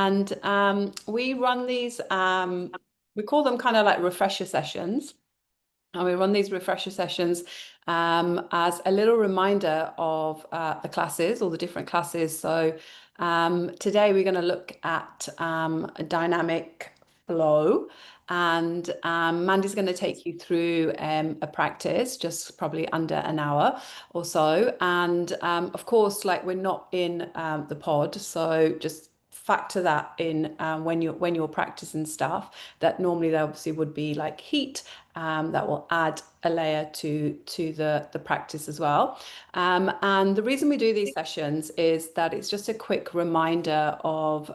And we run these, we call them kind of like refresher sessions. And we run these refresher sessions as a little reminder of the classes, all the different classes. So today we're going to look at a dynamic flow. And Mandy's going to take you through a practice, just probably under an hour or so. And of course, like we're not in the pod, so just factor that in when you're practicing stuff. That normally there obviously would be like heat that will add a layer to the practice as well. And the reason we do these sessions is that it's just a quick reminder of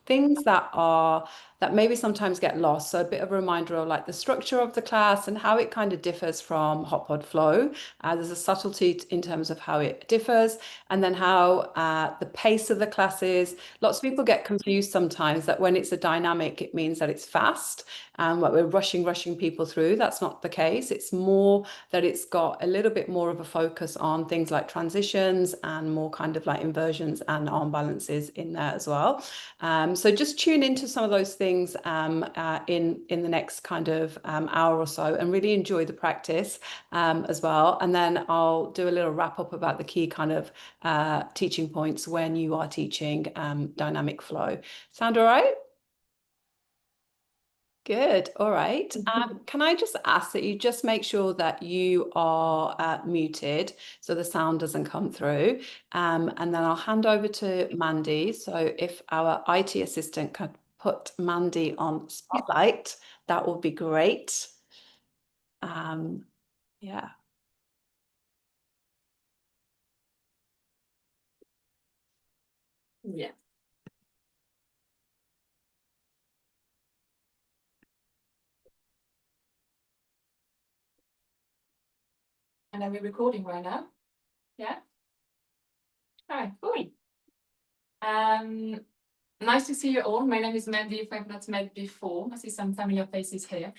things that maybe sometimes get lost. So a bit of a reminder of like the structure of the class and how it kind of differs from Hotpod Flow. There's a subtlety in terms of how it differs, and then how the pace of the class is. Lots of people get confused sometimes that when it's a dynamic, it means that it's fast and what we're rushing people through. That's not the case. It's more that it's got a little bit more of a focus on things like transitions and more kind of like inversions and arm balances in there as well. So just tune into some of those things in the next kind of hour or so, and really enjoy the practice as well. And then I'll do a little wrap up about the key kind of teaching points when you are teaching dynamic flow. Sound all right? Good. All right. Can I just ask that you just make sure that you are muted so the sound doesn't come through? And then I'll hand over to Mandy. So if our IT assistant could put Mandy on spotlight, that would be great. Yeah. Yeah. And are we recording right now? Yeah. All right, cool. Nice to see you all. My name is Mandy. If I've not met before, I see some familiar faces here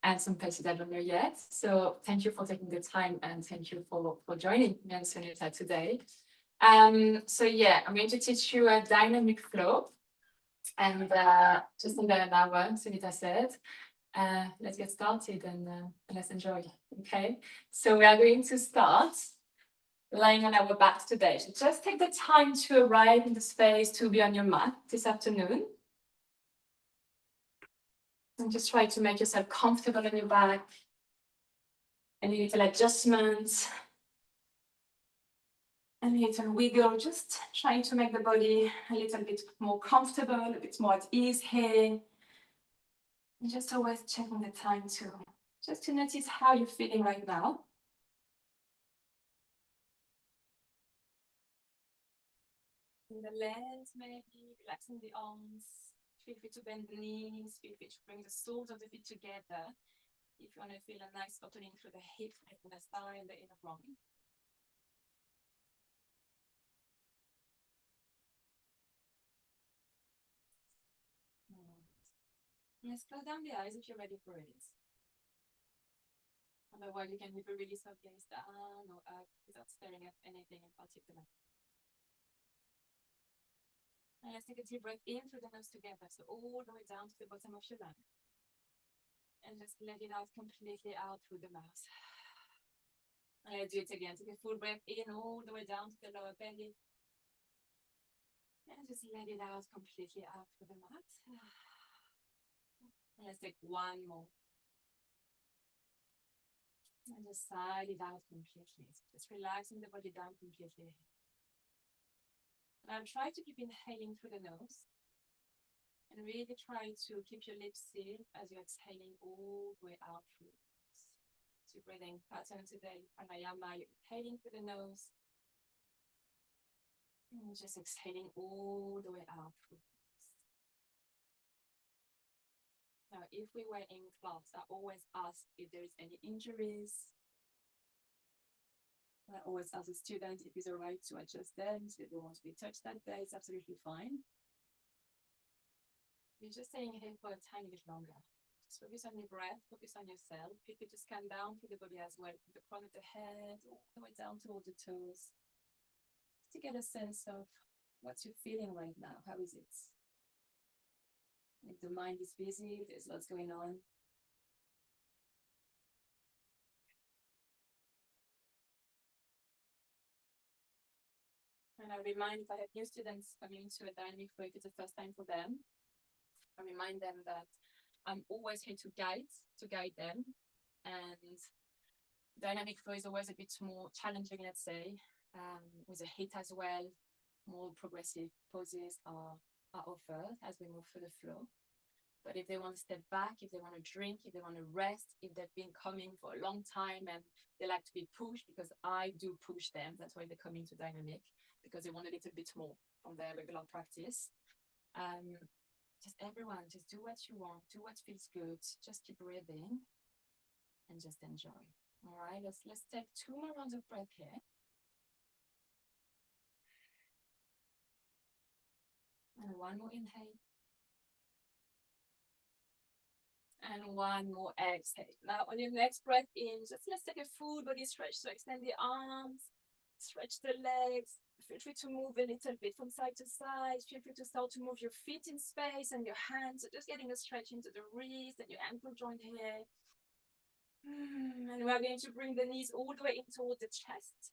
and some faces I don't know yet. So thank you for taking the time, and thank you for joining me on Sunita today. So yeah, I'm going to teach you a dynamic flow, and just under an hour, Sunita said. Let's get started and let's enjoy. Okay, so we are going to start lying on our backs today. So just take the time to arrive in the space to be on your mat this afternoon. And just try to make yourself comfortable on your back. Any little adjustments, any little wiggle, just trying to make the body a little bit more comfortable, a bit more at ease here. And just always checking the time to just to notice how you're feeling right now. In the legs, maybe relaxing the arms. Feel free to bend the knees. Feel free to bring the soles of the feet together. If you want to feel a nice opening through the hip, and the thigh, and the inner groin. Yes, close down the eyes if you're ready for it. Otherwise, you can either release your gaze down or up without staring at anything in particular. And let's take a deep breath in through the nose together, so all the way down to the bottom of your lung. And just let it out completely out through the mouth. And let's do it again. Take a full breath in all the way down to the lower belly. And just let it out completely out through the mouth. And let's take one more. And just sigh it out completely. So just relaxing the body down completely. And try to keep inhaling through the nose. And really try to keep your lips sealed as you're exhaling all the way out through the nose. So breathing pattern today, pranayama, you're inhaling through the nose. And just exhaling all the way out through the nose. Now, if we were in class, I always ask if there is any injuries. I always ask the student if it's all right to adjust them, so if they want to be touched that day, it's absolutely fine. You're just staying here for a tiny bit longer. Just focus on your breath, focus on yourself. Feel free to scan down through the body as well, from the crown of the head, all the way down to all the toes. Just to get a sense of what you're feeling right now. How is it? If the mind is busy, there's lots going on. And I remind, if I have new students coming into a dynamic flow, if it's the first time for them, I remind them that I'm always here to guide them. And dynamic flow is always a bit more challenging, let's say, with a hit as well. More progressive poses are offered as we move through the flow. But if they want to step back, if they want to drink, if they want to rest, if they've been coming for a long time and they like to be pushed, because I do push them, that's why they come into dynamic, because they want a little bit more from their regular practice. Just everyone, just do what you want, do what feels good, just keep breathing and just enjoy. All right, let's take 2 more rounds of breath here. And one more inhale. And one more exhale. Now on your next breath in, just let's take a full body stretch. So extend the arms, stretch the legs. Feel free to move a little bit from side to side. Feel free to start to move your feet in space and your hands. So just getting a stretch into the wrist and your ankle joint here. And we're going to bring the knees all the way in toward the chest.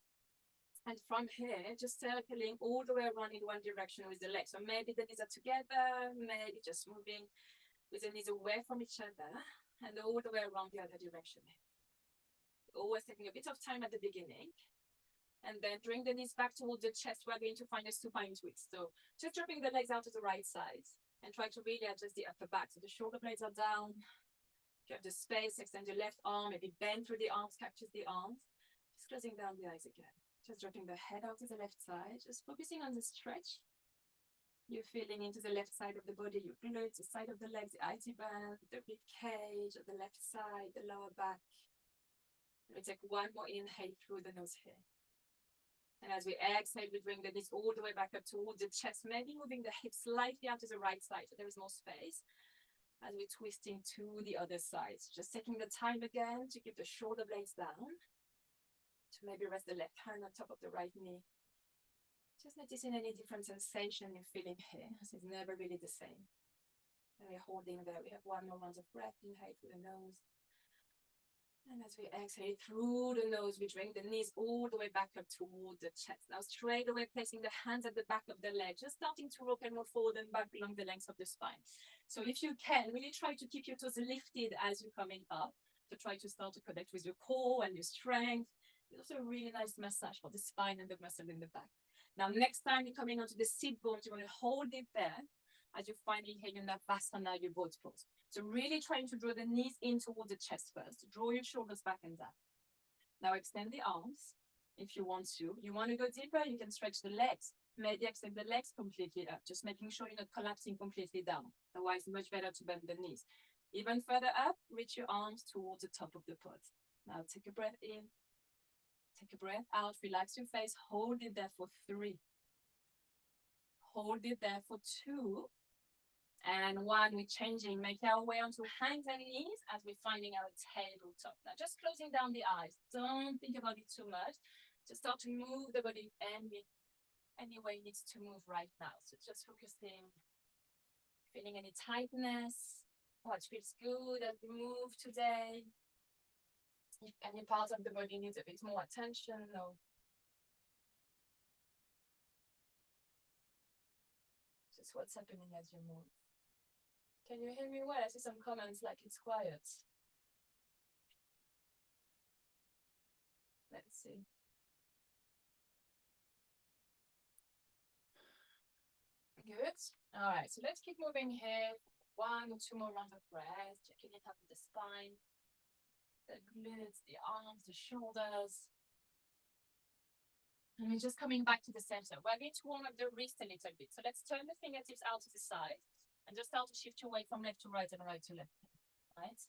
And from here, just circling all the way around in one direction with the legs. So maybe the knees are together, maybe just moving with the knees away from each other and all the way around the other direction. Always taking a bit of time at the beginning. And then bring the knees back towards the chest. We're going to find a supine twist. So just dropping the legs out to the right side and try to really adjust the upper back. So the shoulder blades are down. If you have the space, extend your left arm, maybe bend through the arms, capture the arms. Just closing down the eyes again. Just dropping the head out to the left side. Just focusing on the stretch. You're feeling into the left side of the body, your glutes, the side of the legs, the IT band, the rib cage, the left side, the lower back. And we take one more inhale through the nose here. And as we exhale, we bring the knees all the way back up towards the chest, maybe moving the hips slightly out to the right side so there is more space. As we're twisting to the other side. Just taking the time again to keep the shoulder blades down. To maybe rest the left hand on top of the right knee. Just noticing any different sensation you're feeling here. It's never really the same. And we're holding there. We have one more round of breath. Inhale through the nose. And as we exhale through the nose, we bring the knees all the way back up toward the chest. Now straight away placing the hands at the back of the leg, just starting to rock and roll forward and back along the length of the spine. So if you can, really try to keep your toes lifted as you're coming up, to try to start to connect with your core and your strength. It's also a really nice massage for the spine and the muscle in the back. Now, next time you're coming onto the sit bones, you want to hold it there as you finally hit in that Navasana, your boat pose. So really trying to draw the knees in towards the chest first. Draw your shoulders back and down. Now extend the arms if you want to. You want to go deeper, you can stretch the legs. Maybe extend the legs completely up, just making sure you're not collapsing completely down. Otherwise, it's much better to bend the knees. Even further up, reach your arms towards the top of the pot. Now take a breath in. Take a breath out, relax your face, hold it there for 3. Hold it there for 2. And 1, we're changing, make our way onto hands and knees as we're finding our tabletop. Now just closing down the eyes. Don't think about it too much. Just start to move the body any way it needs to move right now. So just focusing, feeling any tightness, what feels good as we move today. If any part of the body needs a bit more attention, no. Just what's happening as you move. Can you hear me well? I see some comments like it's quiet. Let's see. Good. All right, so let's keep moving here. 1 or 2 more rounds of breath, checking it up with the spine, the glutes, the arms, the shoulders. And we're just coming back to the center. We're going to warm up the wrist a little bit. So let's turn the fingertips out to the side and just start to shift your weight from left to right and right to left. Right?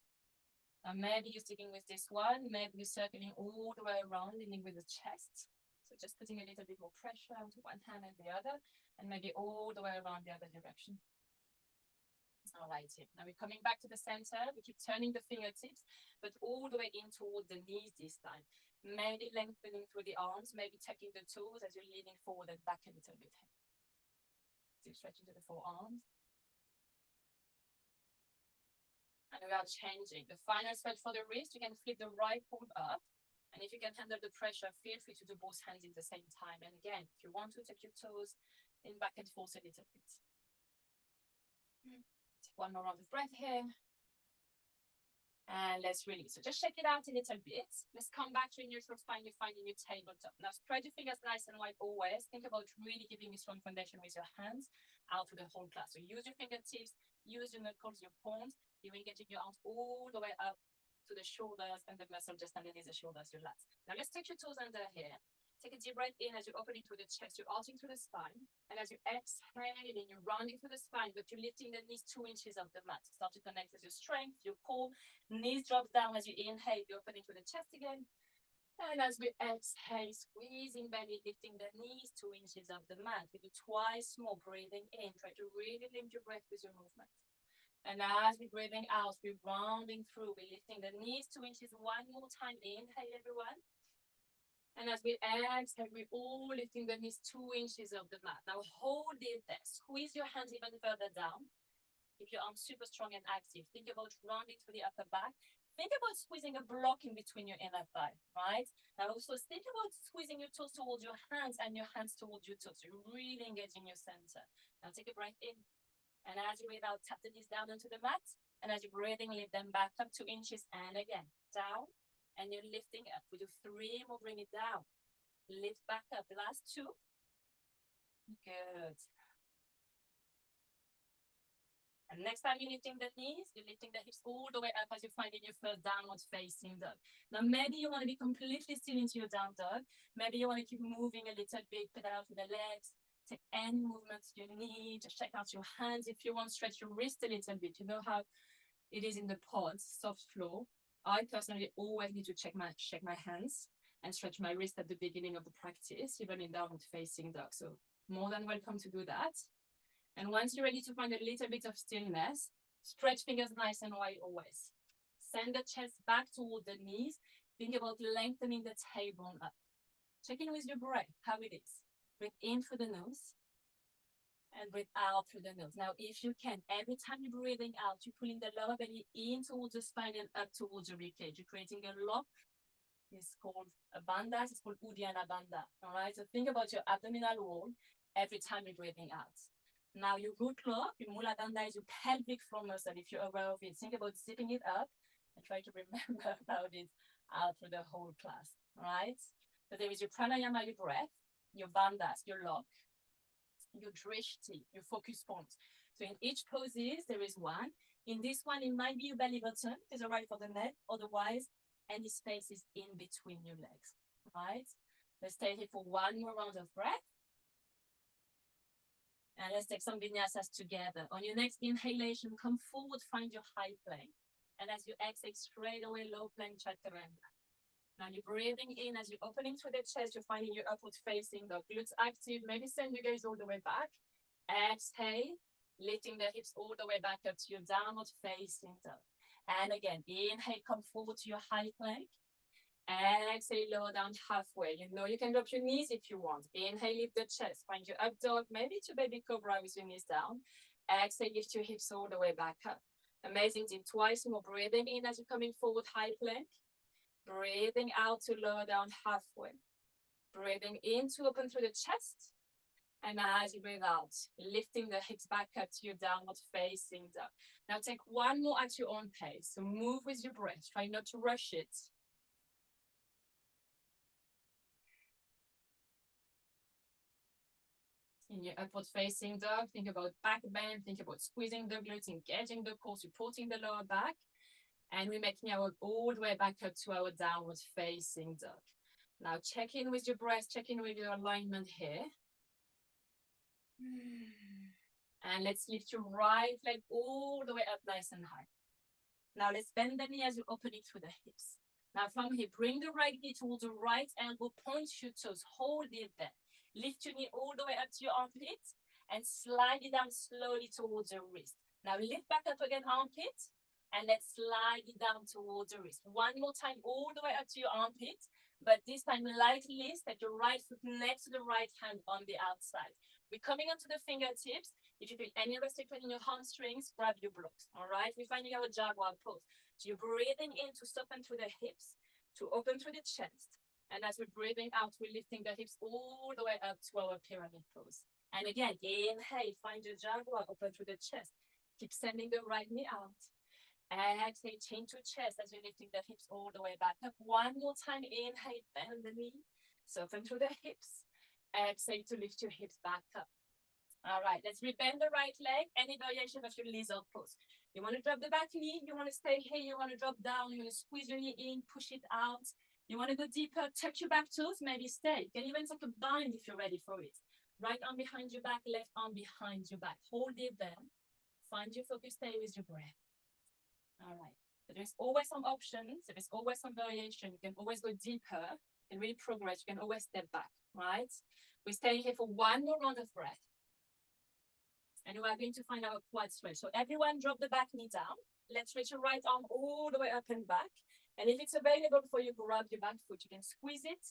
Now maybe you're sticking with this one, maybe you're circling all the way around, leaning with the chest. So just putting a little bit more pressure onto one hand and the other, and maybe all the way around the other direction. All right, now we're coming back to the center. We keep turning the fingertips, but all the way in toward the knees this time. Maybe lengthening through the arms, maybe tucking the toes as you're leaning forward and back a little bit. Keep stretching to the forearms. we are changing. The final stretch for the wrist, you can flip the right palm up. And if you can handle the pressure, feel free to do both hands in the same time. And again, if you want to take your toes in back and forth a little bit. Take one more round of breath here. And let's release. So just check it out a little bit. Let's come back to your neutral spine you find in your tabletop. Now spread your fingers nice and wide always. Think about really keeping a strong foundation with your hands out to the whole class. So use your fingertips, use your knuckles, your palms. You're engaging your arms all the way up to the shoulders and the muscle just underneath the shoulders, your lats. Now let's take your toes under here. Take a deep breath in as you're opening through the chest, you're arching through the spine. And as you exhale, you're rounding through the spine, but you're lifting the knees 2 inches off the mat. Start to connect with your strength, your core. Knees drop down as you inhale, you're opening through the chest again. And as we exhale, squeezing belly, lifting the knees 2 inches off the mat. We do twice more, breathing in. Try to really limit your breath with your movement. And as we're breathing out, we're rounding through. We're lifting the knees 2 inches one more time. Inhale, everyone. And as we exhale, we're all lifting the knees 2 inches off the mat. Now hold it there. Squeeze your hands even further down. Keep your arms super strong and active. Think about rounding through the upper back. Think about squeezing a block in between your inner thigh, right? Now also think about squeezing your toes towards your hands and your hands towards your toes. So you're really engaging your center. Now take a breath in. And as you breathe out, tap the knees down onto the mat. And as you're breathing, lift them back up 2 inches. And again, down. And you're lifting up. We do 3 more, bring it down. Lift back up. The last 2. Good. And next time you're lifting the knees, you're lifting the hips all the way up as you're finding your first downward facing dog. Now, maybe you want to be completely still into your down dog. Maybe you want to keep moving a little bit, pedal out with the legs. Take any movements you need. Just check out your hands. If you want, stretch your wrist a little bit. You know how it is in the pods, soft floor. I personally always need to check my hands and stretch my wrist at the beginning of the practice, even in downward facing dog. So more than welcome to do that. And once you're ready to find a little bit of stillness, stretch fingers nice and wide always. Send the chest back toward the knees. Think about lengthening the tailbone up. Check in with your breath, how it is. Breathe in through the nose. And breathe out through the nose. Now, if you can, every time you're breathing out, you're pulling the lower belly in towards the spine and up towards the ribcage. You're creating a lock. It's called a bandha. It's called Uddiyana bandha. All right. So think about your abdominal wall every time you're breathing out. Now, your root lock, your mula bandha is your pelvic floor muscle. If you're aware of it, think about zipping it up and try to remember about it out through the whole class. All right. So there is your pranayama, your breath, your bandhas, your lock, your drishti, your focus points. So in each poses, there is one. In this one, it might be your belly button. It's all right for the neck. Otherwise, any space is in between your legs, right? Let's stay here for one more round of breath. And let's take some vinyasas together. On your next inhalation, come forward, find your high plank. And as you exhale, straight away, low plank, chaturanga. Now you're breathing in as you're opening through the chest, you're finding your upward facing dog. Glutes active, maybe send your gaze all the way back. Exhale, lifting the hips all the way back up to your downward facing dog. And again, inhale, come forward to your high plank. Exhale, lower down halfway. You know you can drop your knees if you want. Inhale, lift the chest, find your up dog, maybe to baby cobra with your knees down. Exhale, lift your hips all the way back up. Amazing, team. Twice more, breathing in as you're coming forward, high plank. Breathing out to lower down halfway. Breathing in to open through the chest. And as you breathe out, lifting the hips back up to your downward facing dog. Now take one more at your own pace. So move with your breath. Try not to rush it. In your upward facing dog, think about back bend. Think about squeezing the glutes, engaging the core, supporting the lower back. And we're making our way all the way back up to our downward facing dog. Now check in with your breath, check in with your alignment here. And let's lift your right leg all the way up nice and high. Now let's bend the knee as you open it through the hips. Now from here, bring the right knee towards the right elbow, point your toes, hold it there. Lift your knee all the way up to your armpit and slide it down slowly towards your wrist. Now lift back up again, armpit. And let's slide it down towards the wrist. One more time, all the way up to your armpit. But this time, lightly step your right foot next to the right hand on the outside. We're coming onto the fingertips. If you feel any restriction in your hamstrings, grab your blocks. All right, we're finding our jaguar pose. So you're breathing in to soften through the hips, to open through the chest. And as we're breathing out, we're lifting the hips all the way up to our pyramid pose. And again, inhale, find your jaguar, open through the chest. Keep sending the right knee out. Exhale, chin to chest as you're lifting the hips all the way back up. One more time, inhale, bend the knee, soften through the hips. Exhale to lift your hips back up. All right, let's rebend the right leg, any variation of your lizard pose. You want to drop the back knee, you want to stay here, you want to drop down, you want to squeeze your knee in, push it out. You want to go deeper, touch your back toes, maybe stay. You can even take a bind if you're ready for it. Right arm behind your back, left arm behind your back. Hold it there. Find your focus, stay with your breath. All right, so there's always some options, there's always some variation. You can always go deeper and really progress. You can always step back, right? We're staying here for one more round of breath. And we are going to find our quad stretch. So everyone drop the back knee down. Let's reach your right arm all the way up and back. And if it's available for you, grab your back foot. You can squeeze it.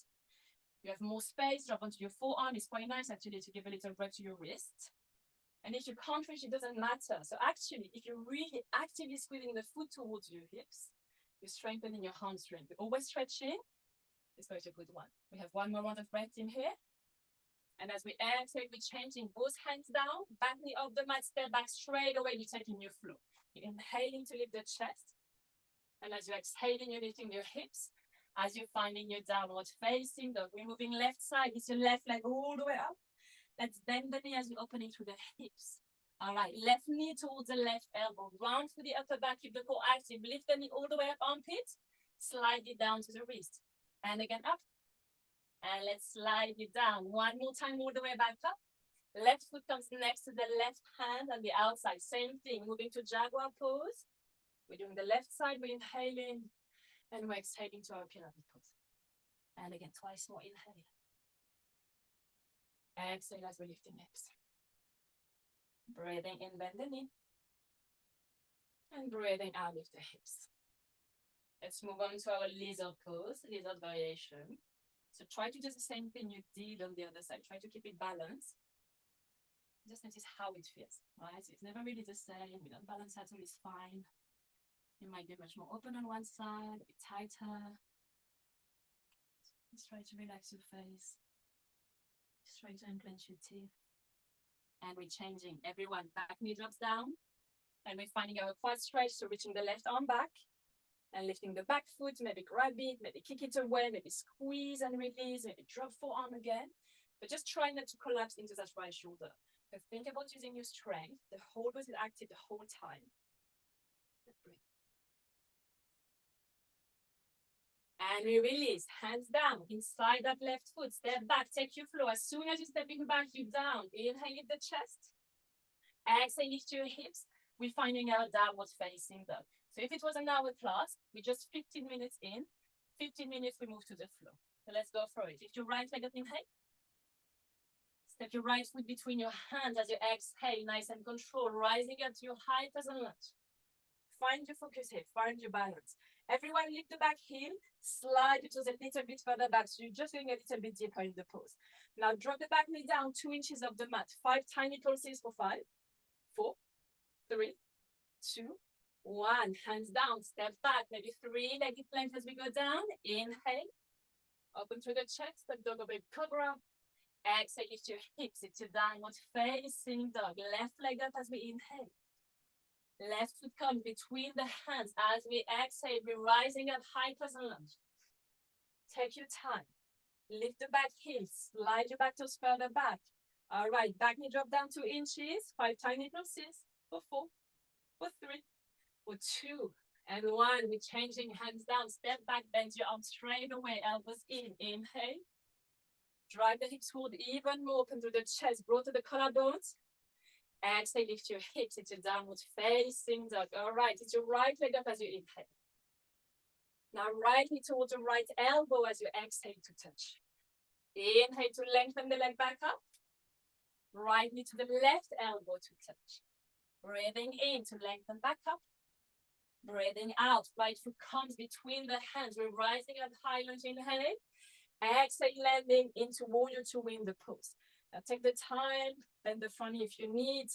You have more space, drop onto your forearm. It's quite nice actually to give a little break to your wrist. And if you can't reach, it doesn't matter. So actually, if you're really actively squeezing the foot towards your hips, you're strengthening your hamstring. We're always stretching. It's quite a good one. We have one more round of breath in here. And as we exhale, we're changing both hands down, back knee off the mat, step back straight away, you're taking your flow. You're inhaling to lift the chest. And as you're exhaling, you're lifting your hips. As you're finding your downward facing dog, we're moving left side. It's your left leg all the way up. Let's bend the knee as you're opening through the hips. All right, left knee towards the left elbow. Round through the upper back, keep the core active. Lift the knee all the way up, armpit. Slide it down to the wrist. And again, up. And let's slide it down. One more time, all the way back up. Left foot comes next to the left hand on the outside. Same thing, moving to jaguar pose. We're doing the left side, we're inhaling. And we're exhaling to our pyramid pose. And again, twice more, inhale. Exhale as we're lifting hips. Breathing in, bend the knee. And breathing out, lift the hips. Let's move on to our lizard pose, lizard variation. So try to do the same thing you did on the other side. Try to keep it balanced. Just notice how it feels, right? So it's never really the same. Without balance at all is fine. You might be much more open on one side, a bit tighter. Just try to relax your face. Just try to unclench your teeth. And we're changing. Everyone, back knee drops down. And we're finding our quad stretch. So reaching the left arm back. And lifting the back foot. Maybe grab it. Maybe kick it away. Maybe squeeze and release. Maybe drop forearm again. But just try not to collapse into that right shoulder. But think about using your strength. The whole body is active the whole time. Breathe. And we release, hands down, inside that left foot, step back, take your flow. As soon as you're stepping back, you're down. Inhale, lift the chest. Exhale, lift your hips. We're finding our downward facing dog. So if it was an hour class, we're just 15 minutes in. 15 minutes, we move to the floor. So let's go for it. Lift your right leg up, inhale. Step your right foot between your hands as you exhale, nice and controlled, rising up to your high pleasant lunge. Find your focus here, find your balance. Everyone lift the back heel, slide it a little bit further back. So you're just going a little bit deeper in the pose. Now drop the back knee down 2 inches off the mat. 5 tiny pulses for 5, 4, 3, 2, 1. Hands down, step back, maybe 3-legged plank as we go down. Inhale, open through the chest, step dog or baby cobra. Exhale, lift your hips, it's your downward facing dog. Left leg up as we inhale. Left foot comes between the hands. As we exhale, we're rising up, high pleasant lunge. Take your time. Lift the back heel, slide your back toes further back. All right, back knee drop down 2 inches. 5 tiny pulses for 4, for 3, for 2, and 1. We're changing, hands down, step back, bend your arms straight away, elbows in. Inhale. Drive the hips forward even more, open through the chest, grow to the collarbones. Exhale, lift your hips, it's your downward facing dog. All right, it's your right leg up as you inhale. Now right knee towards the right elbow as you exhale to touch. Inhale to lengthen the leg back up. Right knee to the left elbow to touch. Breathing in to lengthen back up. Breathing out, right foot comes between the hands. We're rising up high lunge, inhale. Exhale, landing into warrior 2 in the pose. Now take the time, bend the front knee if you need.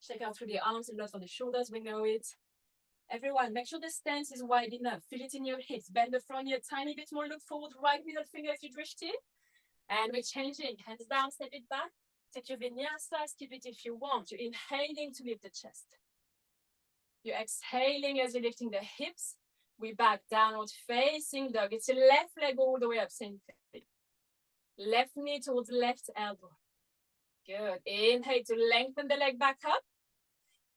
Check out through the arms and not for the shoulders, we know it. Everyone, make sure the stance is wide enough. Feel it in your hips. Bend the front knee a tiny bit more. Look forward, right middle finger if you drift in. And we're changing. Hands down, step it back. Take your vinyasa, skip it if you want. You're inhaling to lift the chest. You're exhaling as you're lifting the hips. We back downward facing dog. It's your left leg all the way up, same thing. Left knee towards left elbow. Good. Inhale to lengthen the leg back up.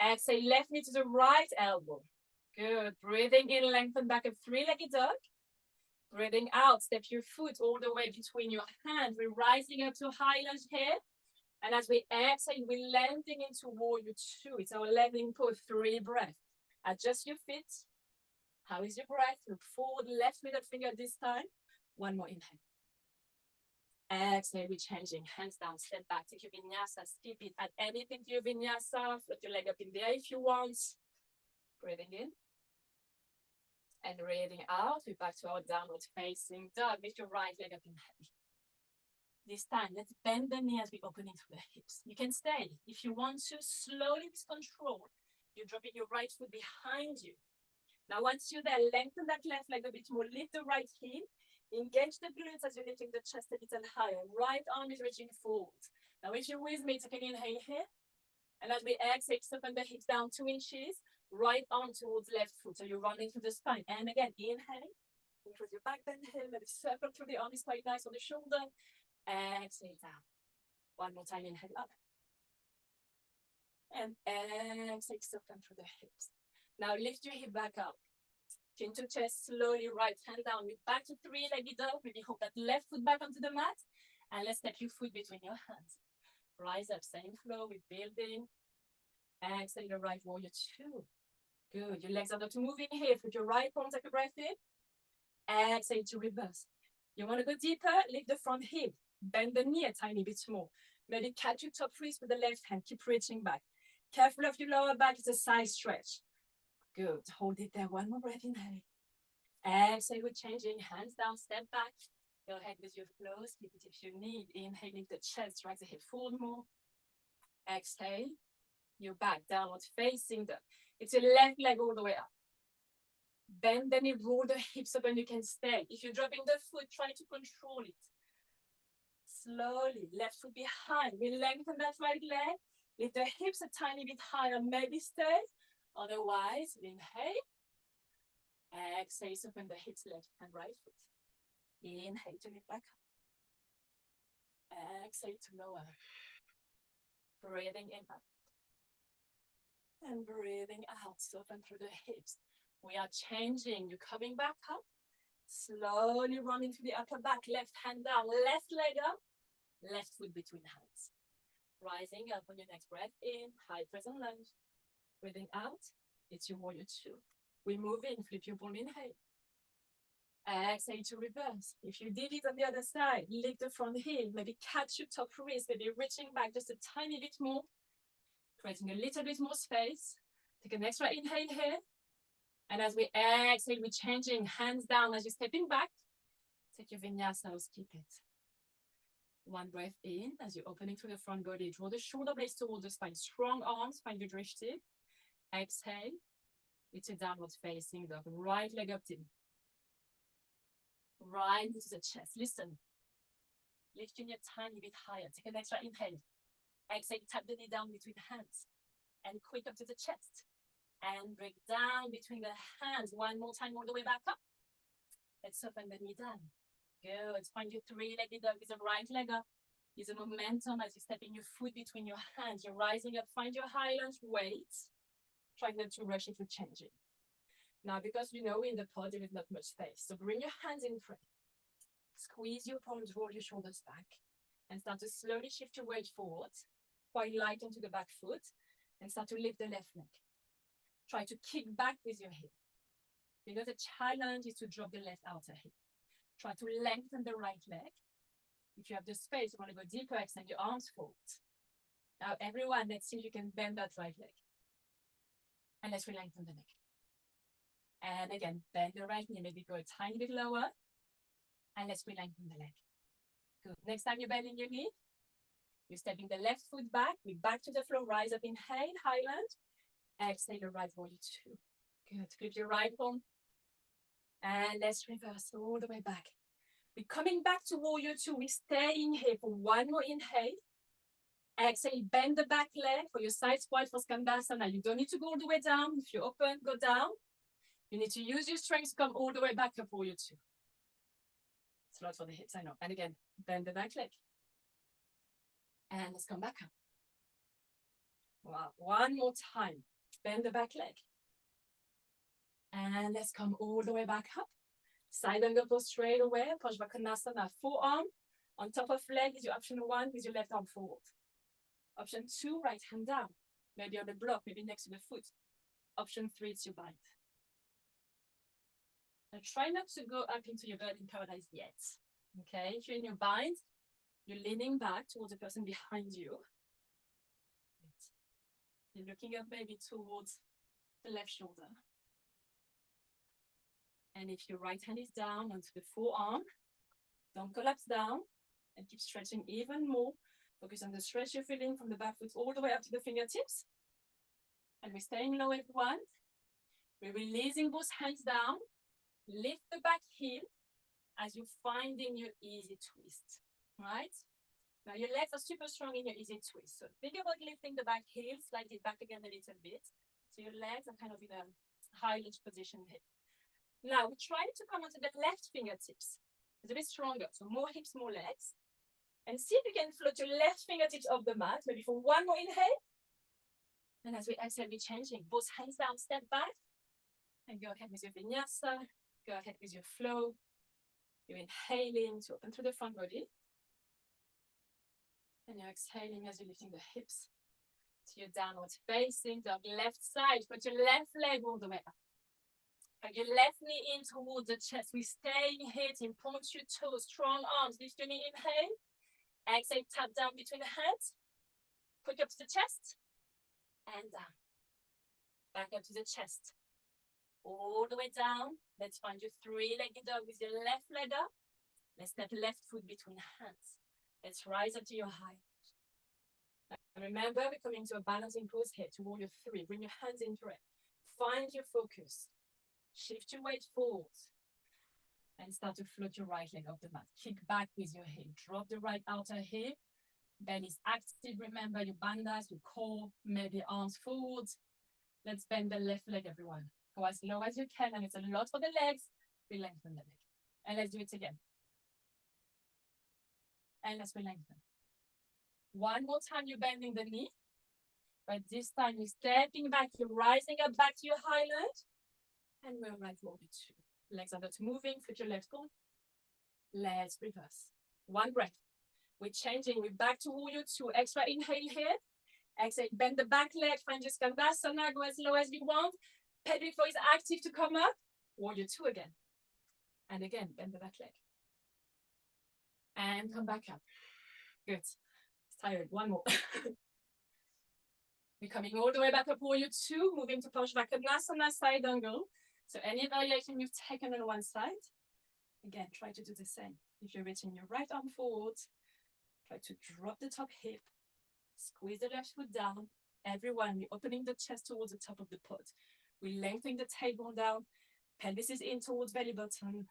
Exhale, left knee to the right elbow. Good. Breathing in, lengthen back up, three-legged dog. Breathing out, step your foot all the way between your hands. We're rising up to high lunge here. And as we exhale, we're landing into warrior two. It's our landing pose, 3 breaths. Adjust your feet. How is your breath? Look forward, left middle finger this time. One more inhale. Exhale, we're changing. Hands down, step back, take your vinyasa, skip it. Add anything to your vinyasa. Float your leg up in the air if you want. Breathing in. And breathing out. We're back to our downward facing dog. Lift your right leg up in heavy. This time, let's bend the knee as we open into the hips. You can stay. If you want to, slowly with control, you're dropping your right foot behind you. Now, once you're there, lengthen that left leg a bit more. Lift the right heel. Engage the glutes as you're lifting the chest a little higher. Right arm is reaching forward. Now, if you're with me, take an inhale here. And as we exhale, open the hips down 2 inches. Right arm towards left foot. So you're running through the spine. And again, inhale. Increase your back bend here. Maybe circle through the arm is quite nice on the shoulder. Exhale down. One more time, inhale up. And exhale, open through the hips. Now lift your hip back up. Chin to chest, slowly, right hand down. We're back to three-legged dog. Maybe hold that left foot back onto the mat. And let's step your foot between your hands. Rise up, same flow, we're building. Exhale, your right warrior two. Good, your legs are not moving here. Put your right palm, take a breath in. Exhale to reverse. You want to go deeper, lift the front hip. Bend the knee a tiny bit more. Maybe catch your top wrist with the left hand. Keep reaching back. Careful of your lower back, it's a side stretch. Good, hold it there. One more breath, inhale. Exhale, we're changing. Hands down, step back. Go ahead with your flow. Split it if you need. Inhaling the chest, drag the hip forward more. Exhale. You're back, downward facing dog. It's your left leg all the way up. Bend the knee, roll the hips up and you can stay. If you're dropping the foot, try to control it. Slowly, left foot behind. We lengthen that right leg. Lift the hips a tiny bit higher, maybe stay. Otherwise, inhale. Exhale, open the hips, left and right foot. Inhale to lift back up. Exhale to lower. Breathing in up. And breathing out, open through the hips. We are changing. You're coming back up. Slowly running through the upper back. Left hand down, left leg up. Left foot between hands. Rising up on your next breath in. High present lunge. Breathing out. It's your warrior two. We move in. Flip your palm, inhale. Exhale to reverse. If you did it on the other side, lift the front heel. Maybe catch your top wrist. Maybe reaching back just a tiny bit more. Creating a little bit more space. Take an extra inhale here. And as we exhale, we're changing hands down as you're stepping back. Take your vinyasa, skip it. One breath in as you're opening through the front body. Draw the shoulder blades towards the spine. Strong arms, find your drishti. Exhale. It's a downward facing dog. Right leg up in. Right into the chest. Listen. Lifting your tiny bit higher. Take an extra inhale. Exhale, tap the knee down between hands. And quick up to the chest. And break down between the hands. One more time, all the way back up. Let's open the knee down. Good. Find your three-legged dog with the right leg up. Use a momentum as you're stepping your foot between your hands. You're rising up. Find your high lunge. Wait. Try not to rush if you're changing. Now, because you know in the pod there is not much space. So bring your hands in front. Squeeze your palms, roll your shoulders back. And start to slowly shift your weight forward. Quite light onto the back foot. And start to lift the left leg. Try to kick back with your hip. You know the challenge is to drop the left outer hip. Try to lengthen the right leg. If you have the space, you want to go deeper, extend your arms forward. Now everyone, let's see if you can bend that right leg. And let's lengthen the neck. And again, bend the right knee, maybe go a tiny bit lower. And let's lengthen the leg. Good. Next time you're bending your knee, You're stepping the left foot back. We back to the floor. Rise up, inhale, highland. Exhale, the right warrior two. Good. Flip your right palm. And let's reverse all the way back. We're coming back to warrior two. We stay in here for one more inhale. Exhale, bend the back leg for your side squat for Skandasana. You don't need to go all the way down. If you're open, go down. You need to use your strength to come all the way back up warrior two. It's a lot for the hips, I know. And again, bend the back leg. And let's come back up. Wow, one more time. Bend the back leg. And let's come all the way back up. Side angle pose straight away. Parsvakonasana, forearm on top of leg is your option one with your left arm forward. Option two, right hand down. Maybe on the block, maybe next to the foot. Option three is your bind. Now try not to go up into your bird in paradise yet. Okay, if you're in your bind, you're leaning back towards the person behind you. You're looking up maybe towards the left shoulder. And if your right hand is down onto the forearm, don't collapse down and keep stretching even more. Focus on the stretch you're feeling from the back foot all the way up to the fingertips. And we're staying low, everyone. We're releasing both hands down. Lift the back heel as you're finding your easy twist, right? Now your legs are super strong in your easy twist. So think about lifting the back heel, slide it back again a little bit. So your legs are kind of in a high lunge position here. Now we're trying to come onto the left fingertips. It's a bit stronger, so more hips, more legs. And see if you can float your left fingertips off the mat, maybe for one more inhale. And as we exhale, we're changing. Both hands down, step back. And go ahead with your vinyasa. Go ahead with your flow. You're inhaling to open through the front body. And you're exhaling as you're lifting the hips to your downward facing dog. Left side, put your left leg all the way up. Put your left knee in towards the chest. We stay hitting, point your toes, strong arms. Lift your knee, inhale. Exhale, tap down between the hands. Quick up to the chest. And down. Back up to the chest. All the way down. Let's find your three-legged dog with your left leg up. Let's step left foot between hands. Let's rise up to your high. And remember, we're coming to a balancing pose here to warrior three. Bring your hands into it. Find your focus. Shift your weight forward. And start to float your right leg off the mat. Kick back with your hip. Drop the right outer hip. Belly is active. Remember your bandhas, your core, maybe arms forward. Let's bend the left leg, everyone. Go as low as you can, and it's a lot for the legs. We lengthen the leg. And let's do it again. And let's lengthen. One more time, you're bending the knee. But this time, you're stepping back. You're rising up back to your high lunge. And we're right warrior two. Legs are not moving. Foot your left bone. Let's reverse. One breath. We're changing. We're back to warrior two. Extra inhale here. Exhale. Bend the back leg. Find your Skandasana. Go as low as you want. Pelvic floor is active to come up. Warrior two again. And again, bend the back leg. And come back up. Good. It's tired. One more. We're coming all the way back up, warrior two. Moving to Parsvakonasana, side angle. So any variation you've taken on one side, again, try to do the same. If you're reaching your right arm forward, try to drop the top hip, squeeze the left foot down. Everyone, we're opening the chest towards the top of the pot. We're lengthening the tailbone down. Pelvis is in towards belly button.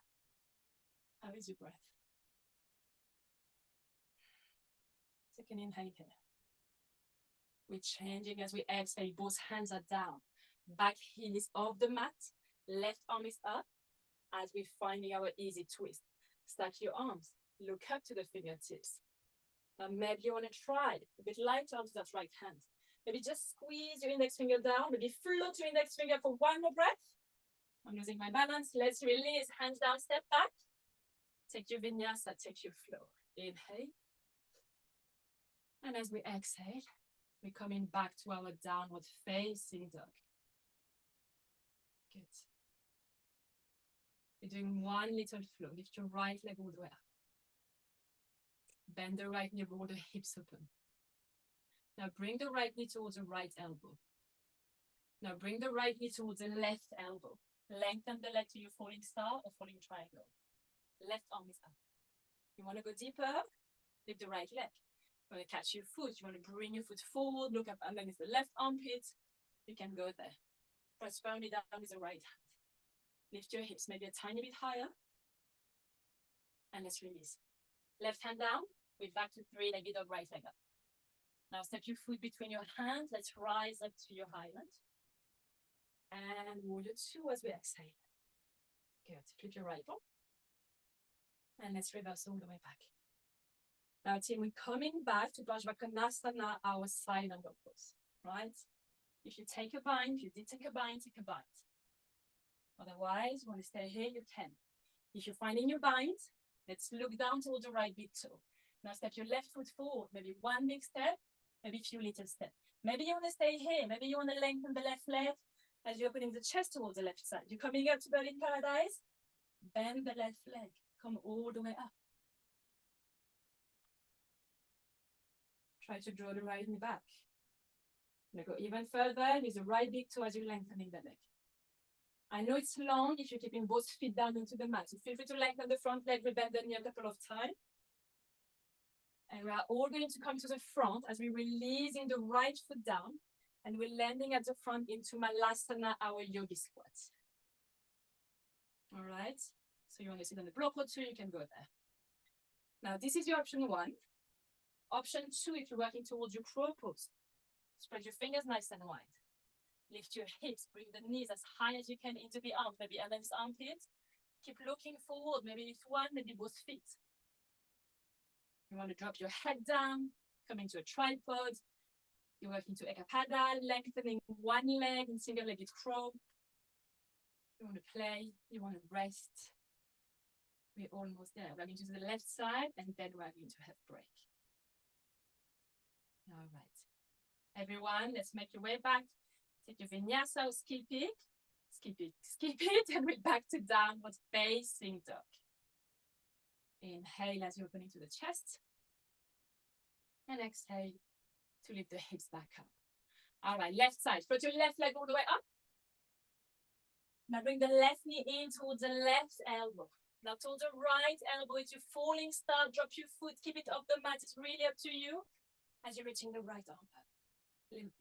How is your breath? Second inhale here. We're changing as we exhale. Both hands are down. Back heel is off the mat. Left arm is up as we're finding our easy twist. Stack your arms. Look up to the fingertips. Maybe you want to try a bit lighter onto that right hand. Maybe just squeeze your index finger down. Maybe float your index finger for one more breath. I'm losing my balance. Let's release. Hands down, step back. Take your vinyasa, take your flow. Inhale. And as we exhale, we're coming back to our downward facing dog. Good. You're doing one little flow. Lift your right leg all the way up. Bend the right knee, roll the hips open. Now bring the right knee towards the right elbow. Now bring the right knee towards the left elbow. Lengthen the leg to your falling star or falling triangle. Left arm is up. You want to go deeper? Lift the right leg. You want to catch your foot, you want to bring your foot forward, look up underneath the left armpit, you can go there. Press firmly down with the right hand. Lift your hips maybe a tiny bit higher. And let's release. Left hand down, we're back to three-legged dog, right leg up. Now step your foot between your hands, let's rise up to your highland. And warrior two as we exhale. Good, flip your right arm. And let's reverse all the way back. Now team, we're coming back to Parsvakonasana, our silent dog pose, right? If you take a bind, if you did take a bind, take a bind. Otherwise, you want to stay here, you can. If you're finding your bind, let's look down towards the right big toe. Now step your left foot forward, maybe one big step, maybe a few little steps. Maybe you want to stay here, maybe you want to lengthen the left leg as you're opening the chest towards the left side. You're coming up to Berlin Paradise, bend the left leg, come all the way up. Try to draw the right knee back. Now go even further, use the right big toe as you're lengthening the leg. I know it's long if you're keeping both feet down into the mat. So feel free to lengthen the front leg, rebend the knee a couple of times. And we are all going to come to the front as we're releasing the right foot down. And we're landing at the front into Malasana, our yogi squat. All right. So you want to sit on the block or two, you can go there. Now, this is your option one. Option two, if you're working towards your crow pose, spread your fingers nice and wide. Lift your hips, bring the knees as high as you can into the arms, maybe underneath armpit. Keep looking forward, maybe lift one, maybe both feet. You want to drop your head down, come into a tripod. You're working to Ekapada, lengthening one leg in single-legged crow. You want to play, you want to rest. We're almost there. We're going to the left side, and then we're going to have break. All right. Everyone, let's make your way back. Take your vinyasa or skip it, and we're back to downward facing dog. Inhale as you're opening to the chest. And exhale to lift the hips back up. All right, left side. Put your left leg all the way up. Now bring the left knee in towards the left elbow. Now towards the right elbow, it's your falling start. Drop your foot, keep it off the mat. It's really up to you as you're reaching the right arm up.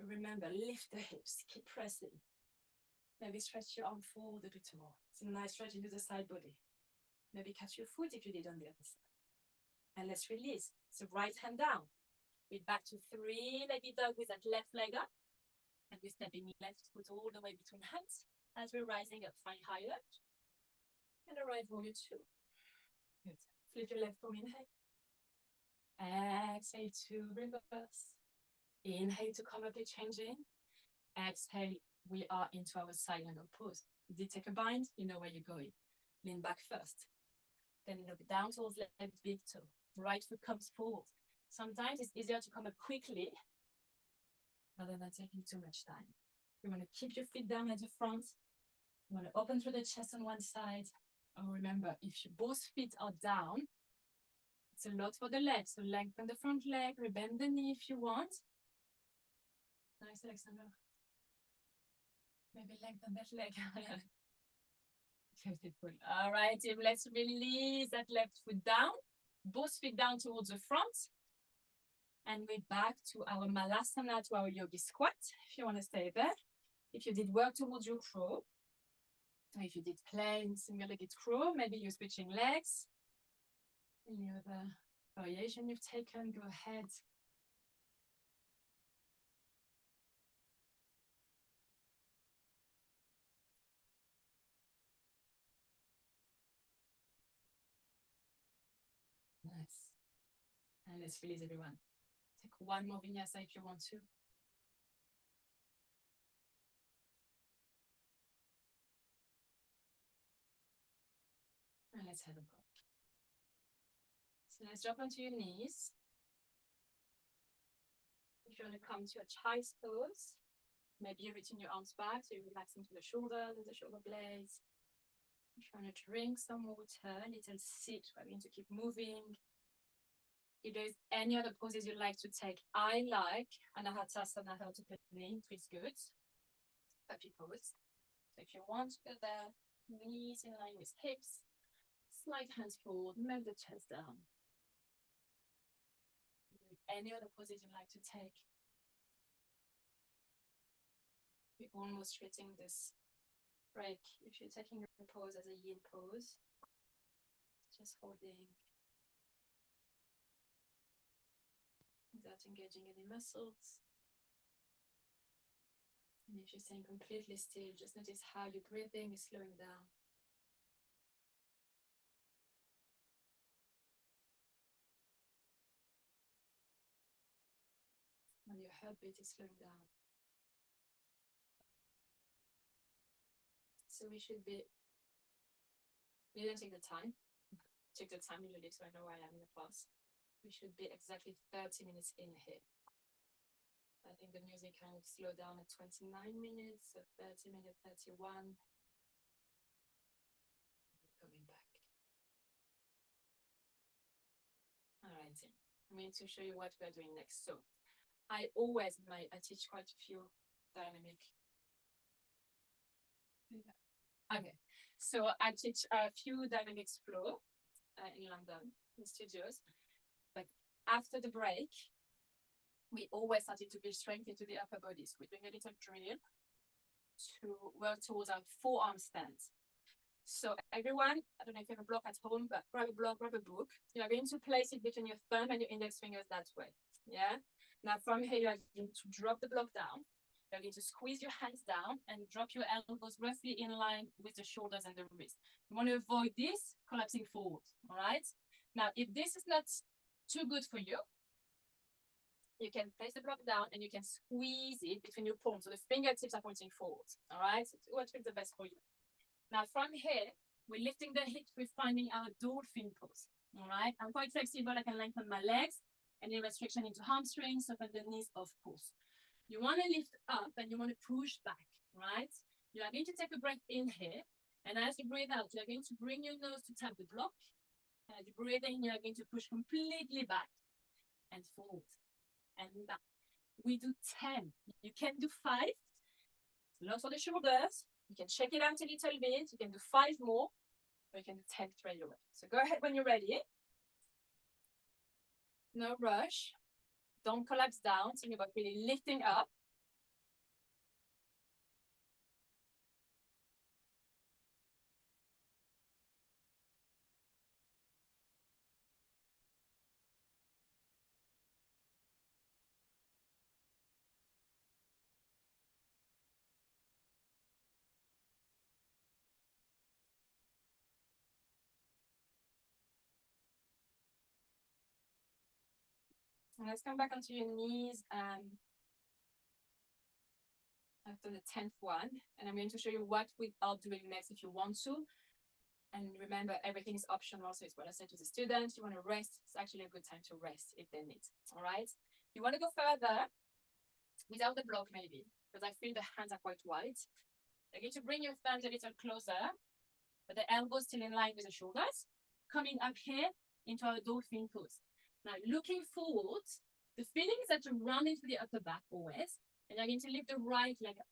Remember, lift the hips, keep pressing. Maybe stretch your arm forward a bit more. It's a nice stretch into the side body. Maybe catch your foot if you did on the other side. And let's release. So right hand down. We're back to three-legged dog with that left leg up. And we're stepping left foot all the way between hands as we're rising up. Find high left. And a right warrior two. Good. Flip your left arm, inhale. Exhale to reverse. Inhale to come up, you're changing. Exhale, we are into our silent pose. You did take a bind, you know where you're going. Lean back first. Then look down towards left big toe. Right foot comes forward. Sometimes it's easier to come up quickly rather than taking too much time. You want to keep your feet down at the front. You want to open through the chest on one side. Oh, remember, if both feet are down, it's a lot for the legs. So lengthen the front leg, rebend the knee if you want. Nice, Alexander. Maybe lengthen that leg. Beautiful. All right, team, let's release that left foot down. Both feet down towards the front. And we're back to our Malasana, to our yogi squat, if you want to stay there. If you did work towards your crow, or if you did plain single-legged crow, maybe you're switching legs. Any other variation you've taken, go ahead. Nice. And let's release everyone. Take one more vinyasa if you want to. And let's have a go. So let's drop onto your knees. If you want to come to a child's pose, maybe you're reaching your arms back, so you're relaxing to the shoulders and the shoulder blades. If you want to drink some water, little sips, we're going to keep moving. If there's any other poses you'd like to take, I like Anahatasana, how to put the knee, feels good. Puppy pose. So if you want to go there, knees in line with hips, slide hands forward, move the chest down. any other poses you like to take. We're almost treating this break. If you're taking your pose as a yin pose, just holding without engaging any muscles. And if you're staying completely still, just notice how your breathing is slowing down. And your heartbeat is slowing down. So we should be, we didn't take the time. Take the time usually, so I know where I am in the class. We should be exactly 30 minutes in here. I think the music kind of slowed down at 29 minutes, so 30 minutes, 31. Coming back. All right, I'm going to show you what we're doing next. So I teach quite a few dynamic. Okay, so I teach a few dynamics flow in London, in studios. But after the break, we always started to build strength into the upper body. So we're doing a little drill to work towards our forearm stance. So everyone, I don't know if you have a block at home, but grab a block, grab a book. You are going to place it between your thumb and your index fingers that way. Yeah. Now from here, you are going to drop the block down. You're going to squeeze your hands down and drop your elbows roughly in line with the shoulders and the wrist. You want to avoid this collapsing forward. All right. Now, if this is not too good for you, you can place the block down and you can squeeze it between your palms. So the fingertips are pointing forward. All right. So what is the best for you? Now from here, we're lifting the hips, we're finding our dolphin pose. All right, I'm quite flexible, I can lengthen my legs, any restriction into hamstrings, open the knees, of course. You want to lift up and you want to push back, right? You are going to take a breath in here, and as you breathe out, you're going to bring your nose to tap the block. As you breathe in, you're going to push completely back and forward and back. We do 10. You can do 5. Lots for the shoulders. You can shake it out a little bit. You can do 5 more, or you can do 10 straight away. So go ahead when you're ready. No rush. Don't collapse down. Think about really lifting up. And let's come back onto your knees after the 10th one. And I'm going to show you what we are doing next if you want to. And remember, everything is optional. So it's what I said to the students. You want to rest. It's actually a good time to rest if they need. All right. You want to go further without the block, maybe, because I feel the hands are quite wide. You're going to bring your thumbs a little closer, but the elbows still in line with the shoulders. Coming up here into our dolphin pose. Now, looking forward, the feeling is that you run into the upper back always, and you're going to lift the right leg up.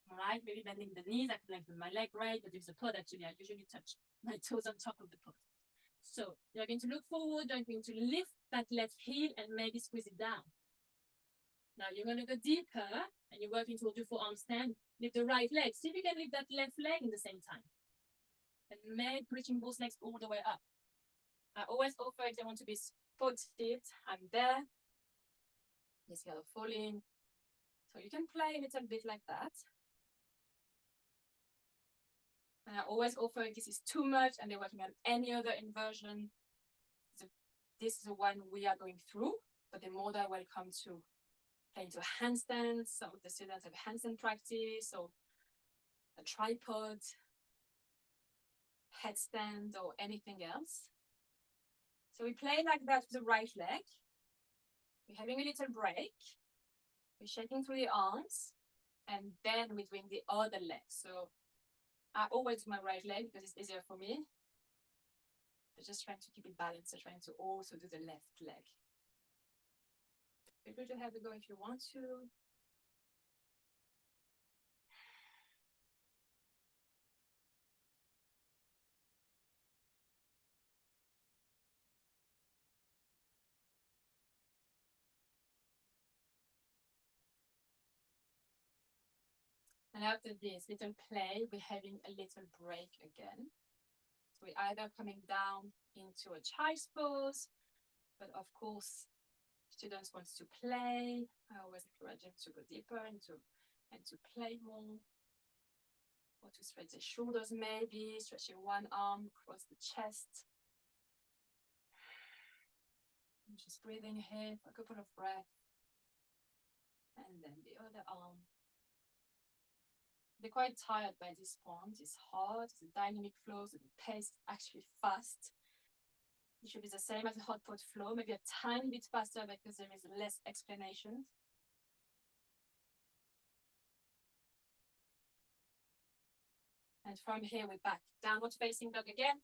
All right, maybe bending the knees. I can lengthen my leg right, but there's a pod actually. I usually touch my toes on top of the pod. So you're going to look forward, you're going to lift that left heel and maybe squeeze it down. Now you're going to go deeper and you're working towards your forearm stand. Lift the right leg. See if you can lift that left leg in the same time. And maybe reaching both legs all the way up. I always offer if they want to be spotted, I'm there. Yes, you're falling. So you can play a little bit like that. And I always offer if this is too much and they're working on any other inversion. So this is the one we are going through, but they're more than welcome to play into a handstand. Some of the students have handstand practice, or a tripod, headstand, or anything else. So we play like that with the right leg. We're having a little break. We're shaking through the arms, and then we're doing the other leg. So I always do my right leg because it's easier for me. But just trying to keep it balanced. So trying to also do the left leg. Feel free to have a go if you want to. And after this little play, we're having a little break again. So we're either coming down into a child's pose, but of course, students want to play. I always encourage them to go deeper and to play more. Or to stretch the shoulders maybe, stretching one arm across the chest. And just breathing here for a couple of breaths. And then the other arm. They're quite tired by this point. It's hard, it's a dynamic flow, so the pace is actually fast. It should be the same as a Hotpod flow, maybe a tiny bit faster because there is less explanation. And from here, we're back. Downward facing dog again.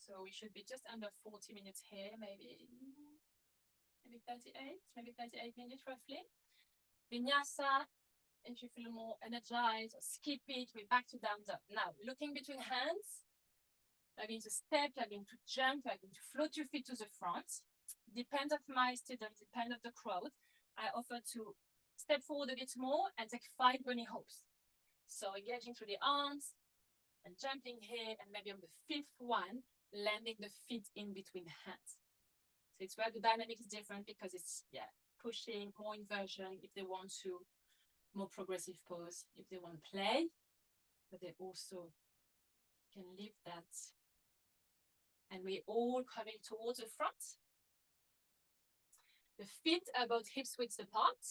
So we should be just under 40 minutes here, maybe 38 minutes roughly. Vinyasa, if you feel more energized, or skip it, we're back to down dog. Now, looking between hands, you're going to step, you're going to jump, you're going to float your feet to the front. Depends of my students, depend of the crowd. I offer to step forward a bit more and take 5 bunny hops. So engaging through the arms and jumping here, and maybe on the 5th one, landing the feet in between hands. So it's where the dynamic is different because it's, pushing, more inversion if they want to, more progressive pose if they want to play, but they also can leave that. And we're all coming towards the front. The feet are about hips width apart.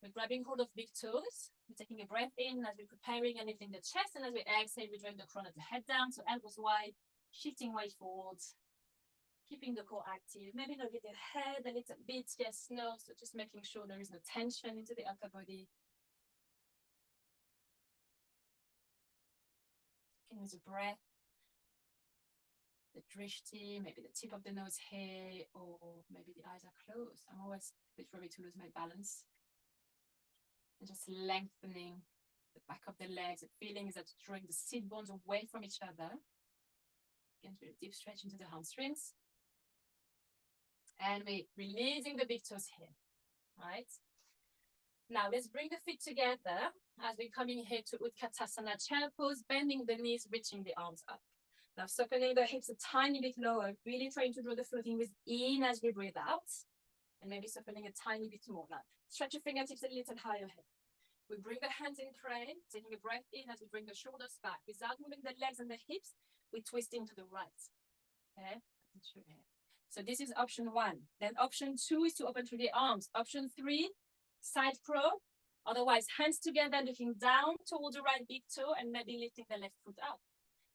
We're grabbing hold of big toes. We're taking a breath in as we're preparing and lifting the chest, and as we exhale, we drag the crown of the head down, so elbows wide, shifting weight forwards, keeping the core active. Maybe not get the head a little bit, yes, no, so just making sure there is no tension into the upper body. Taking with a breath. The drishti, maybe the tip of the nose here, or maybe the eyes are closed. I'm always a bit worried to lose my balance. And just lengthening the back of the legs. The feeling is that drawing the sit bones away from each other. Again, do a deep stretch into the hamstrings. And we're releasing the big toes here, right? Now let's bring the feet together as we're coming here to Utkatasana chair pose, bending the knees, reaching the arms up. Now circling the hips a tiny bit lower, really trying to draw the floating wrist in as we breathe out. And maybe softening a tiny bit more. Now stretch your fingertips a little higher here. We bring the hands in prayer, taking a breath in as we bring the shoulders back. Without moving the legs and the hips, we twist into the right. Okay? So this is option 1. Then option 2 is to open through the arms. Option 3, side crow. Otherwise, hands together, looking down towards the right big toe and maybe lifting the left foot up.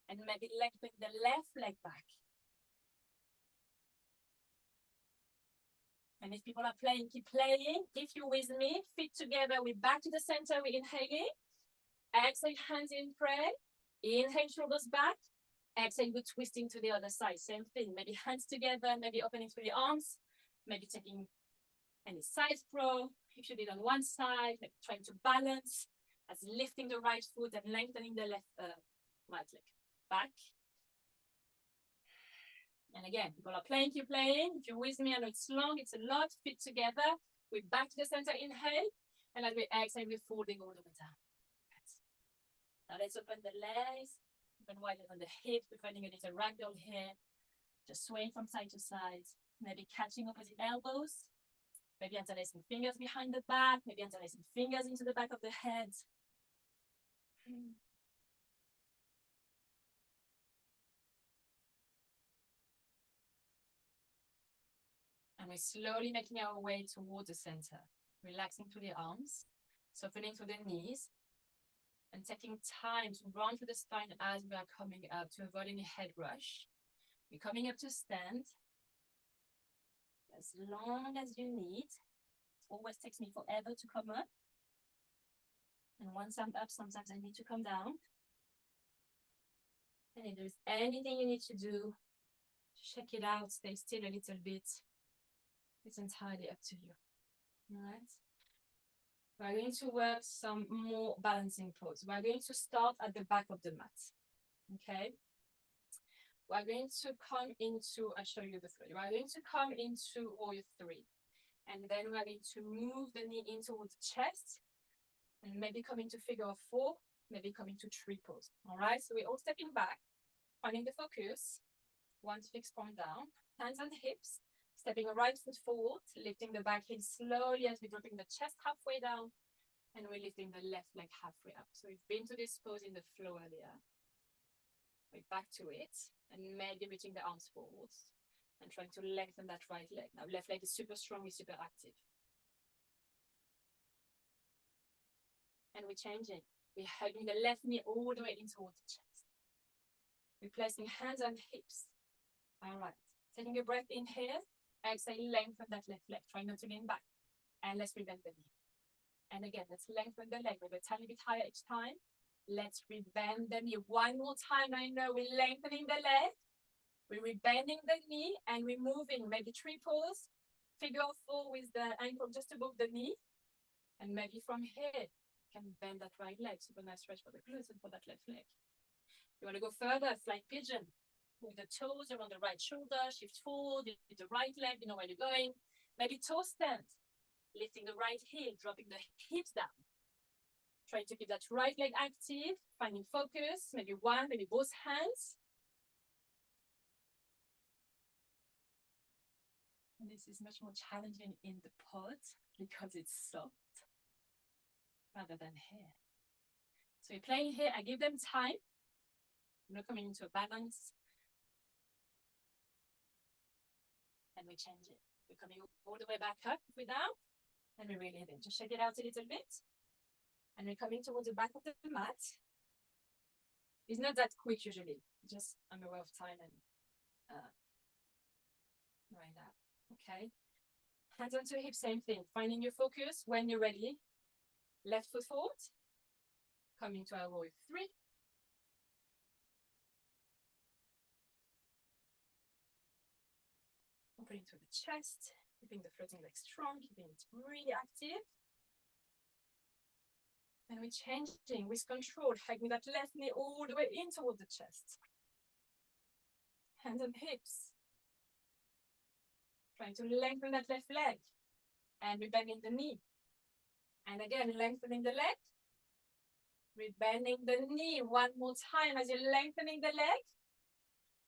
And maybe lengthening the left leg back. And if people are playing, keep playing. If you're with me, feet together, we're back to the center, we're inhaling. Exhale, hands in prayer. Inhale, shoulders back. Exhale, we're twisting to the other side. Same thing, maybe hands together, maybe opening through the arms, maybe taking any side crow. If you did on one side, maybe trying to balance as lifting the right foot and lengthening the left right leg back. And again, people are playing, keep playing. If you're with me, I know it's long, it's a lot. Feet together. We're back to the center, inhale. And as we exhale, we're folding all the way down. Now let's open the legs, open wider on the hips. We're finding a little ragdoll here. Just swaying from side to side. Maybe catching opposite elbows. Maybe interlacing fingers behind the back. Maybe interlacing fingers into the back of the head. And we're slowly making our way towards the center, relaxing through the arms, softening through the knees, and taking time to run through the spine as we are coming up to avoid any head rush. We're coming up to stand as long as you need. It always takes me forever to come up. And once I'm up, sometimes I need to come down. And if there's anything you need to do, check it out, stay still a little bit. It's entirely up to you. All right. We're going to work some more balancing pose. We're going to start at the back of the mat. Okay. We're going to come into, I'll show you the three. We're going to come into warrior 3. And then we're going to move the knee in towards the chest and maybe coming to figure of 4, maybe coming to triples. All right, so we're all stepping back, finding the focus, one fixed point down, hands on hips, stepping a right foot forward, lifting the back heel slowly as we're dropping the chest halfway down, and we're lifting the left leg halfway up. So we've been to this pose in the flow earlier. We're back to it, and maybe reaching the arms forwards and trying to lengthen that right leg. Now, left leg is super strong, is super active. And we're changing. We're hugging the left knee all the way in towards the chest. We're placing hands on hips. All right. Taking a breath in here. Exhale, lengthen that left leg. Try not to lean back. And let's rebend the knee. And again, let's lengthen the leg. Maybe a tiny bit higher each time. Let's rebend the knee. One more time. I know we're lengthening the leg. We're rebending the knee and we're moving. Maybe triples. Figure of 4 with the ankle just above the knee. And maybe from here, can bend that right leg. Super nice stretch for the glutes and for that left leg. You want to go further, flying pigeon. Move the toes around the right shoulder, shift forward, with the right leg, you know where you're going. Maybe toe stand, lifting the right heel, dropping the hips down. Trying to keep that right leg active, finding focus, maybe one, maybe both hands. And this is much more challenging in the pod because it's soft rather than here. So you're playing here, I give them time. I'm not coming into a balance. And we change it. We're coming all the way back up, if we're down, and we release it. Just shake it out a little bit. And we're coming towards the back of the mat. It's not that quick usually, just I'm aware of time and right now. Okay. Hands onto hips, same thing. Finding your focus when you're ready. Left foot forward. Coming to elbow with 3. Opening to the chest, keeping the floating leg strong, keeping it really active. And we're changing with control, hugging that left knee all the way in towards the chest. Hands on hips. Trying to lengthen that left leg. And we're bending the knee. And again, lengthening the leg. We're bending the knee one more time as you're lengthening the leg.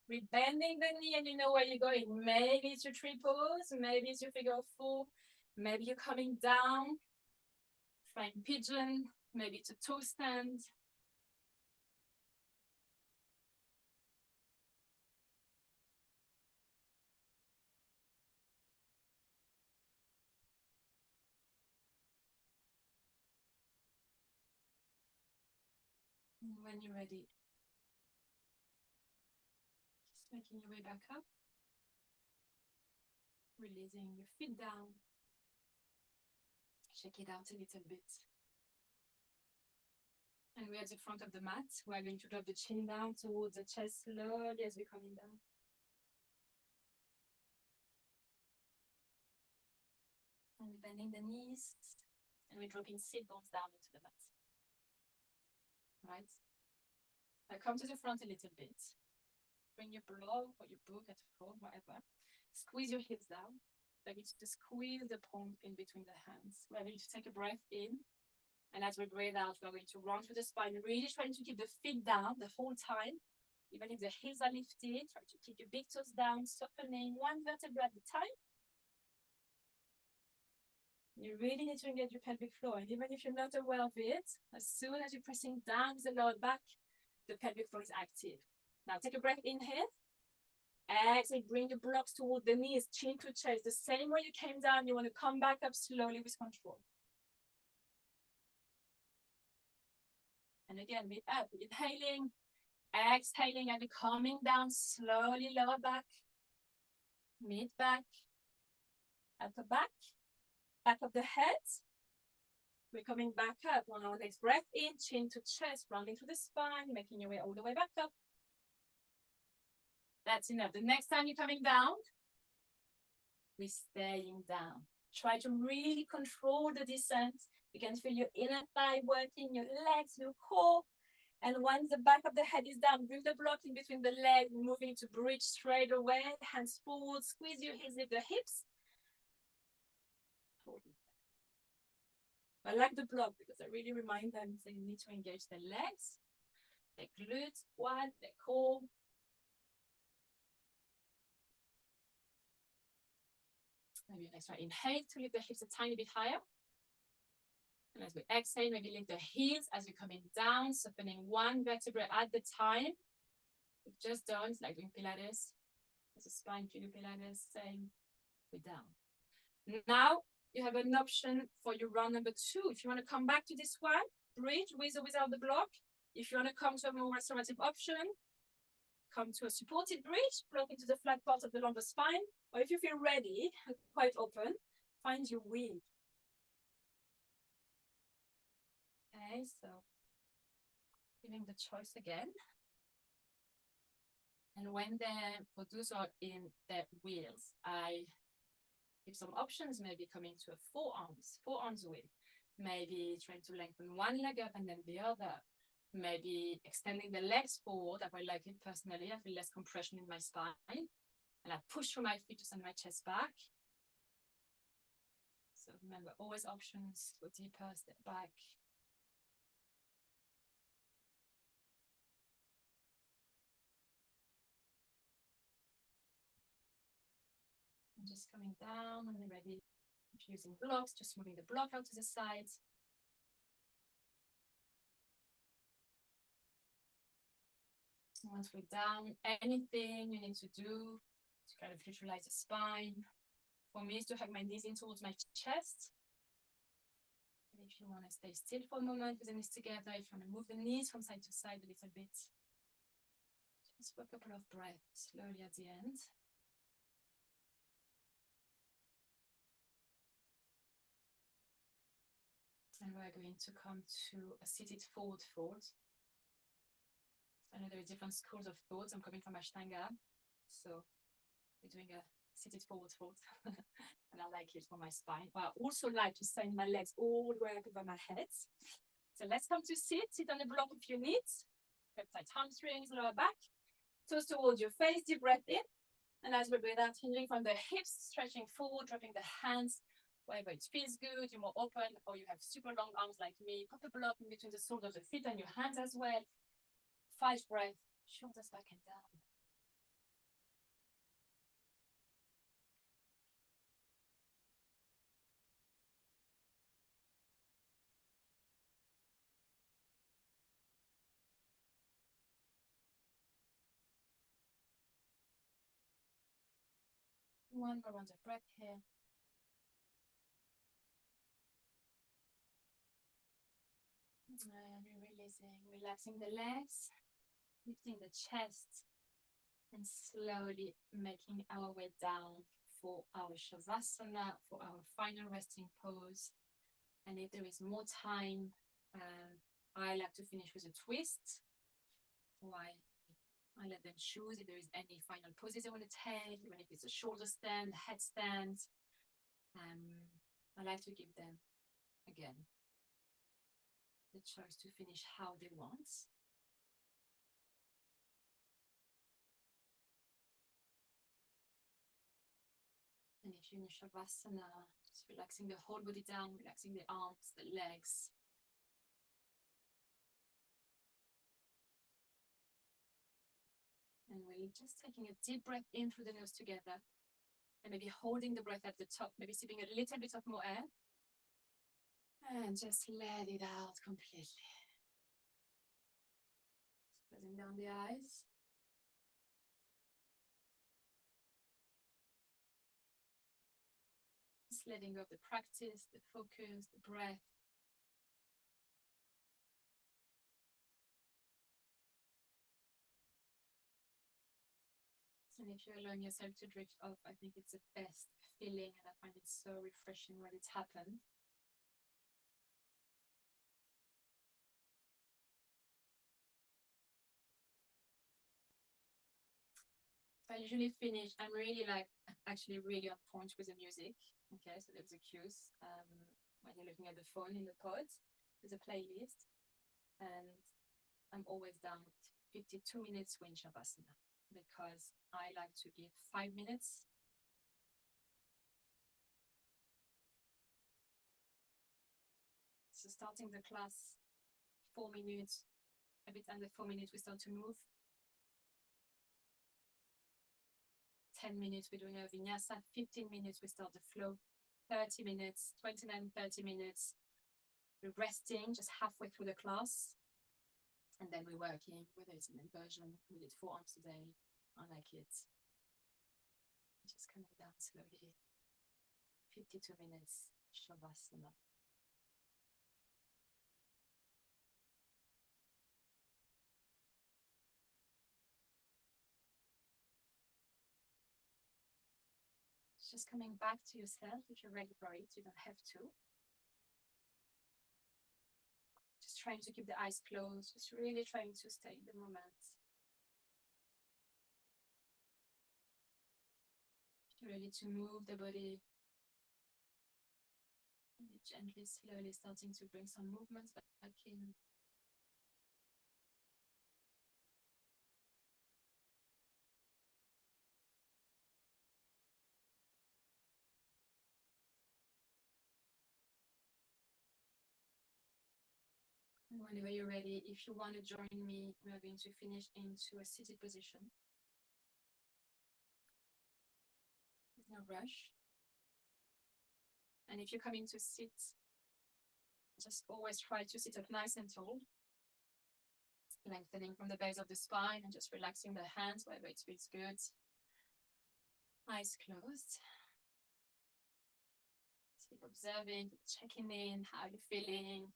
We're bending the knee and you know where you're going. Maybe it's your triples, maybe it's your figure of 4, maybe you're coming down, flying pigeon, maybe it's a toe stand. And when you're ready, just making your way back up. Releasing your feet down. Shake it out a little bit. And we're at the front of the mat. We're going to drop the chin down towards the chest slowly as we're coming down. And we're bending the knees. And we're dropping sit bones down into the mat. Right? Now come to the front a little bit. Bring your blog or your book at home, whatever. Squeeze your hips down. We're going to squeeze the palm in between the hands. We're going to take a breath in. And as we breathe out, we're going to run through the spine, really trying to keep the feet down the whole time. Even if the heels are lifted, try to keep your big toes down, softening one vertebra at a time. You really need to engage your pelvic floor. And even if you're not aware of it, as soon as you're pressing down with the lower back, the pelvic floor is active. Now take a breath in here. Exhale, bring your blocks toward the knees, chin to chest. The same way you came down, you want to come back up slowly with control. And again, mid up, inhaling, exhaling, and coming down slowly, lower back, mid back, upper back, back of the head. We're coming back up on our next breath in, chin to chest, rounding through the spine, making your way all the way back up. That's enough. The next time you're coming down, we're staying down. Try to really control the descent. You can feel your inner thigh working, your legs, your core. And once the back of the head is down, bring the block in between the legs, moving to bridge straight away, hands forward, squeeze your hips, lift the hips. I like the block because I really remind them they need to engage their legs, their glutes, quad, their core. Maybe an extra inhale to lift the hips a tiny bit higher. And as we exhale, maybe lift the heels as you're coming down, softening one vertebra at the time. We've just done, it's like doing Pilates. There's a spine to do Pilates, same, we're down. Now you have an option for your round number 2. If you want to come back to this one, bridge with or without the block. If you want to come to a more restorative option, come to a supported bridge, block into the flat part of the lumbar spine. Or if you feel ready, quite open, find your wheel. Okay, so giving the choice again. And when for those who are in their wheels, I give some options, maybe coming to a forearms wheel. Maybe trying to lengthen one leg up and then the other. Maybe extending the legs forward. I quite like it personally. I feel less compression in my spine. And I push through my feet to send my chest back. So remember, always options, go deeper, step back. And just coming down when you're ready. If you're using blocks, just moving the block out to the side. Once we're down, anything you need to do to kind of visualize the spine. For me, is to hug my knees in towards my chest. And if you want to stay still for a moment with the knees together, if you want to move the knees from side to side a little bit, just for a couple of breaths slowly at the end. And we're going to come to a seated forward fold. I know there are different schools of thoughts. I'm coming from Ashtanga, so we're doing a seated forward fold, and I like it for my spine. But I also like to send my legs all the way up over my head. So let's come to sit on the block if you need. Tight hamstrings, lower back, toes towards your face, deep breath in. And as we breathe out, hinging from the hips, stretching forward, dropping the hands, wherever it feels good, you're more open, or you have super long arms like me, pop a block in between the soles of the feet and your hands as well. 5 breaths, shoulders back and down. One more round of breath here. And releasing, relaxing the legs, lifting the chest, and slowly making our way down for our Shavasana, for our final resting pose. And if there is more time, I like to finish with a twist. Why? I let them choose if there is any final poses they want to take, even if it's a shoulder stand, headstand. I like to give them, again, the choice to finish how they want. And if you're in Shavasana, just relaxing the whole body down, relaxing the arms, the legs. And we're just taking a deep breath in through the nose together. And maybe holding the breath at the top, maybe sipping a little bit of more air. And just let it out completely. Closing down the eyes. Just letting go of the practice, the focus, the breath. And if you're allowing yourself to drift off, I think it's the best feeling, and I find it so refreshing when it's happened. I usually finish, I'm really actually really on point with the music. Okay, so there's the cues. When you're looking at the phone in the pod, there's a playlist. And I'm always down 52 minutes in Shavasana because I like to give 5 minutes. So starting the class, 4 minutes, a bit under 4 minutes, we start to move. 10 minutes, we're doing a vinyasa. 15 minutes, we start the flow. 30 minutes, 29, 30 minutes. We're resting just halfway through the class. And then we're working, whether it's an inversion, we did 4 arms today. I like it. Just coming down slowly. 52 minutes, Shavasana. Just coming back to yourself. If you're ready for it, you don't have to. Just trying to keep the eyes closed, just really trying to stay in the moment. If you're ready to move the body, gently, slowly starting to bring some movements back in. Whenever you're ready, if you want to join me, we are going to finish into a seated position. There's no rush. And if you're coming to sit, just always try to sit up nice and tall. Lengthening from the base of the spine and just relaxing the hands wherever it feels good. Eyes closed. Keep observing, checking in, how you're feeling.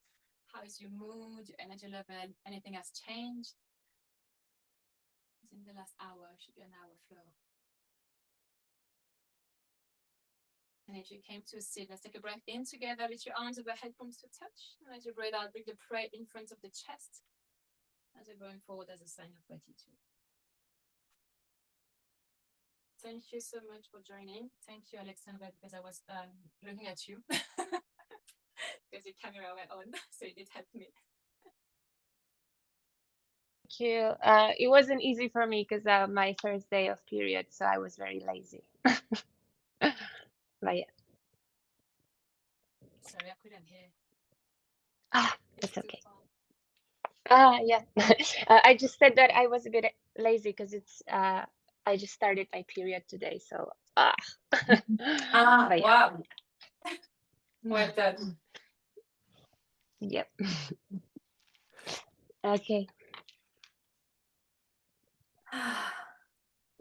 How is your mood, your energy level? Anything has changed? In the last hour, should be an hour flow. And if you came to a sit, let's take a breath in together. Lift your arms overhead, palms to touch. And as you breathe out, bring the prey in front of the chest. As you're going forward as a sign of gratitude. Thank you so much for joining. Thank you, Alexandra, because I was looking at you. Because your camera went on, so it did help me. Thank you. It wasn't easy for me because my first day of period, so I was very lazy. But yeah. Sorry, I couldn't hear. It's okay. Yeah. I just said that I was a bit lazy because it's I just started my period today, so But yeah. Wow. Well done. Yep. Okay.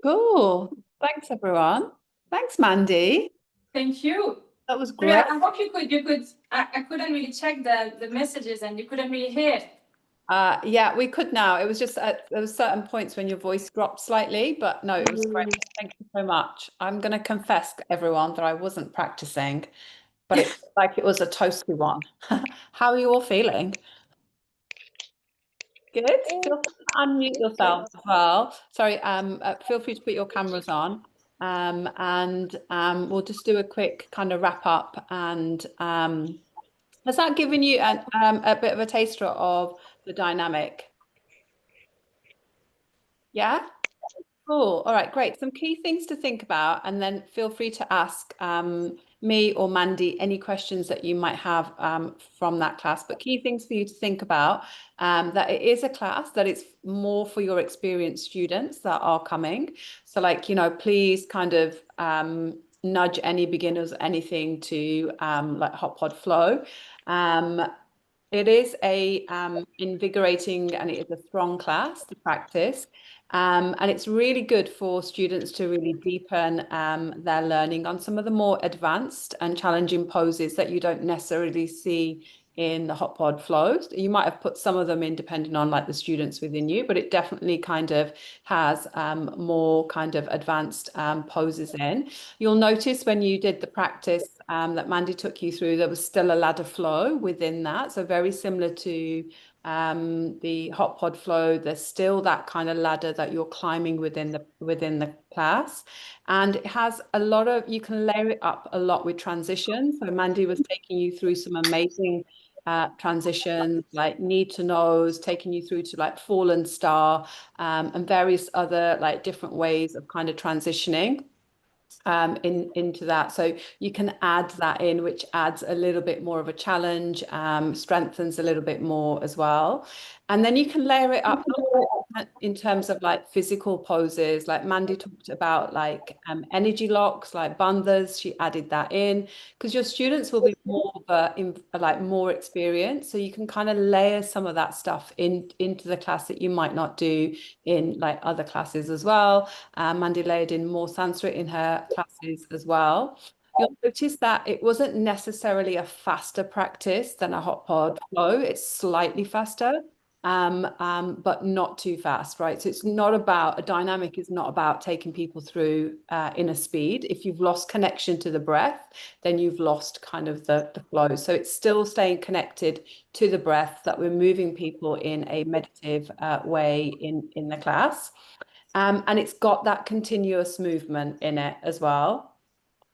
Cool. Thanks, everyone. Thanks, Mandy. Thank you. That was great. Yeah, I hope you could. I couldn't really check the messages and you couldn't really hear. Yeah, we could now. It was just there were certain points when your voice dropped slightly, but no, it was great. Thank you so much. I'm going to confess, everyone, that I wasn't practicing, but it felt like it was a toasty one. How are you all feeling? Good. Feel free to unmute yourselves as well. Sorry, feel free to put your cameras on. And we'll just do a quick kind of wrap up. And has that given you a bit of a taster of the dynamic? Yeah? Cool. All right, great. Some key things to think about, and then feel free to ask me or Mandy any questions that you might have from that class. But key things for you to think about, that it is a class that it's more for your experienced students that are coming. So like, please kind of nudge any beginners, anything to like Hotpod flow. It is a invigorating and it is a strong class to practice. And it's really good for students to really deepen their learning on some of the more advanced and challenging poses that you don't necessarily see in the Hotpod flows. You might have put some of them in depending on like the students within you, but it definitely kind of has more kind of advanced poses in. You'll notice when you did the practice that Mandy took you through, there was still a ladder flow within that. So very similar to the Hotpod flow, there's still that kind of ladder that you're climbing within the class. And it has a lot of, you can layer it up a lot with transitions. So Mandy was taking you through some amazing transitions like knee to nose, taking you through to like fallen star and various other like different ways of kind of transitioning. into that. So you can add that in, which adds a little bit more of a challenge, strengthens a little bit more as well. And then you can layer it up in terms of like physical poses. Like Mandy talked about like energy locks, like bandhas. She added that in because your students will be more of like more experienced. So you can kind of layer some of that stuff into the class that you might not do in like other classes as well. Mandy layered in more Sanskrit in her classes as well. You'll notice that it wasn't necessarily a faster practice than a Hotpod flow. It's slightly faster, but not too fast, right? So it's not about, a dynamic is not about taking people through in a speed. If you've lost connection to the breath, then you've lost kind of the flow. So it's still staying connected to the breath, that we're moving people in a meditative way in the class. And it's got that continuous movement in it as well.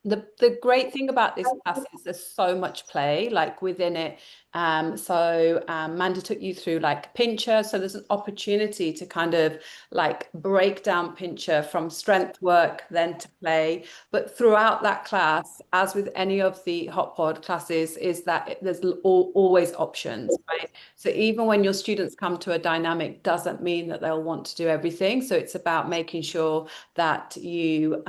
The great thing about this class is there's so much play like within it. Mandy took you through like pincher, so there's an opportunity to kind of like break down pincher from strength work then to play. But throughout that class, as with any of the Hotpod classes, is that there's always options, right? So even when your students come to a dynamic, doesn't mean that they'll want to do everything. So it's about making sure that you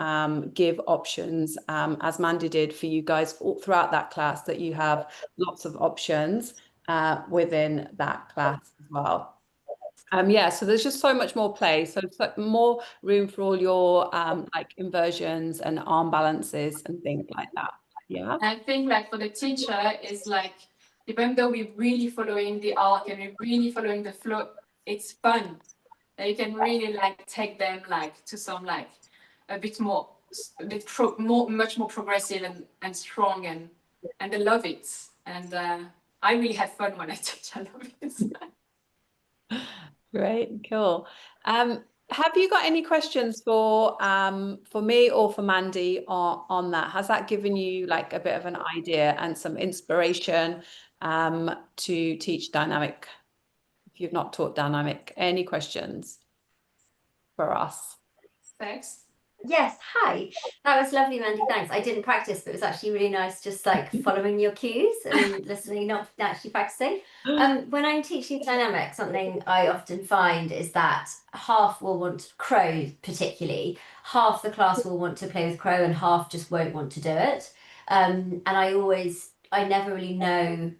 give options, as Mandy did for you guys all throughout that class, that you have lots of options within that class as well. Yeah, so there's just so much more play. So it's like more room for all your like inversions and arm balances and things like that. Yeah. I think like for the teacher is like, even though we're really following the arc and we're really following the flow, it's fun. You can really like take them like to some like a bit more, much more progressive and strong, and they love it. And I really have fun when I teach. I love it. Great, cool. Have you got any questions for me or for Mandy on that? Has that given you like a bit of an idea and some inspiration to teach dynamic? If you've not taught dynamic, any questions for us? Thanks. Yes, hi. That was lovely, Mandy. Thanks. I didn't practice, but it was actually really nice just like following your cues and listening, not actually practicing. When I'm teaching dynamic, something I often find is that half will want crow, particularly. Half the class will want to play with crow and half just won't want to do it. And I never really know.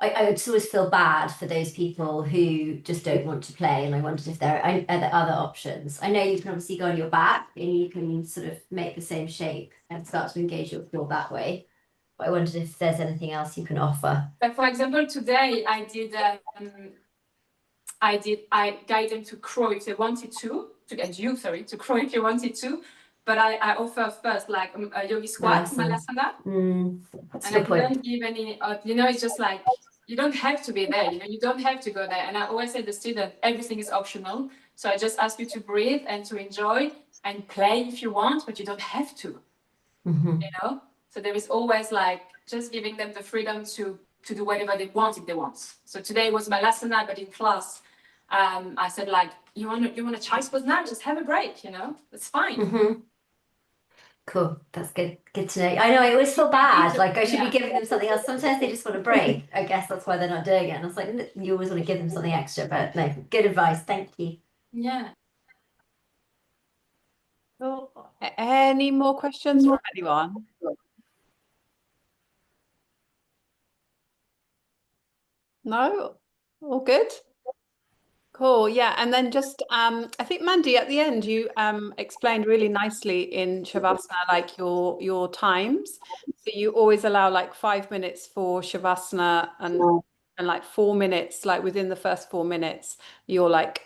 I would always feel bad for those people who just don't want to play, and I wondered if there are other options. I know you can obviously go on your back and you can sort of make the same shape and start to engage your core that way. But I wondered if there's anything else you can offer. But for example, today I guide them to crow if they wanted to crow if you wanted to. But I offer first like a yogi squat, malasana. And I don't give any, it's just like, you don't have to be there, you don't have to go there. And I always say to the student, everything is optional. So I just ask you to breathe and to enjoy and play if you want, but you don't have to, So there is always like, just giving them the freedom to do whatever they want if they want. So today was malasana, but in class, I said like, you want a child's pose now? Just have a break, it's fine. Cool, that's good to know. I know I always feel bad, like I should be giving them something else. Sometimes they just want a break. I guess that's why they're not doing it. And I was like, you always want to give them something extra, but no, good advice. Thank you. Yeah. Cool. Any more questions from anyone? No? All good? Cool, yeah. And then just I think Mandy, at the end you explained really nicely in Shavasana like your times. So you always allow like 5 minutes for Shavasana and like 4 minutes, like within the first 4 minutes, you're like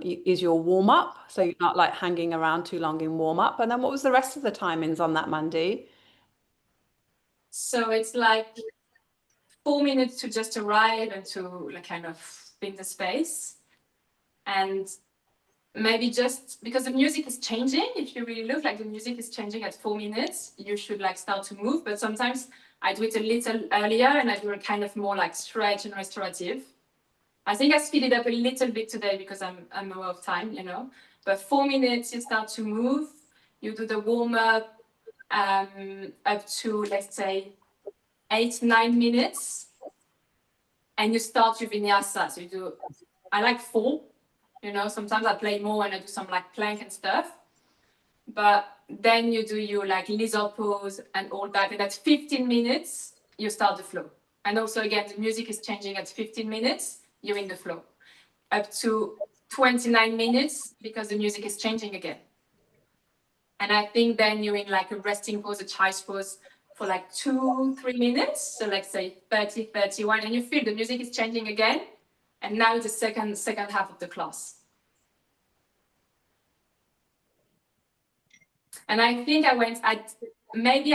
is your warm up. So you're not like hanging around too long in warm up. And then what was the rest of the timings on that, Mandy? So it's like 4 minutes to just arrive and to like kind of be in the space. And maybe just because the music is changing, if you really look like the music is changing at 4 minutes, you should like start to move. But sometimes I do it a little earlier and I do a kind of more like stretch and restorative. I think I speed it up a little bit today because I'm more of time, But 4 minutes, you start to move, you do the warm up, up to, let's say, 8-9 minutes. And you start your vinyasa. So you do, I like 4, you know, sometimes I play more when I do some like plank and stuff. But then you do your like lizard pose and all that. And at 15 minutes, you start the flow. And also again, the music is changing at 15 minutes, you're in the flow. Up to 29 minutes because the music is changing again. And I think then you're in like a resting pose, a child's pose for like 2-3 minutes. So like say 30, 31, and you feel the music is changing again. And now it's the second half of the class. And I think I went at, maybe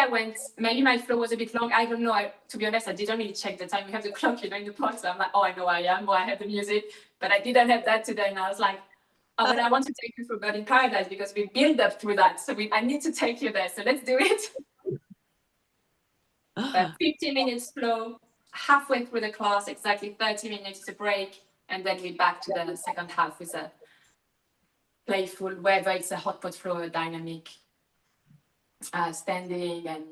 my flow was a bit long. I don't know. To be honest, I didn't really check the time. We have the clock, you know, in the pot. So I'm like, oh, I know where I am, or I have the music. But I didn't have that today. And I was like, oh, but I want to take you through God in Paradise because we build up through that. So I need to take you there. So let's do it. But 15 minutes flow, halfway through the class, exactly 30 minutes to break. And then we're back to the second half with a playful, whether it's a hot pot flow or dynamic, standing and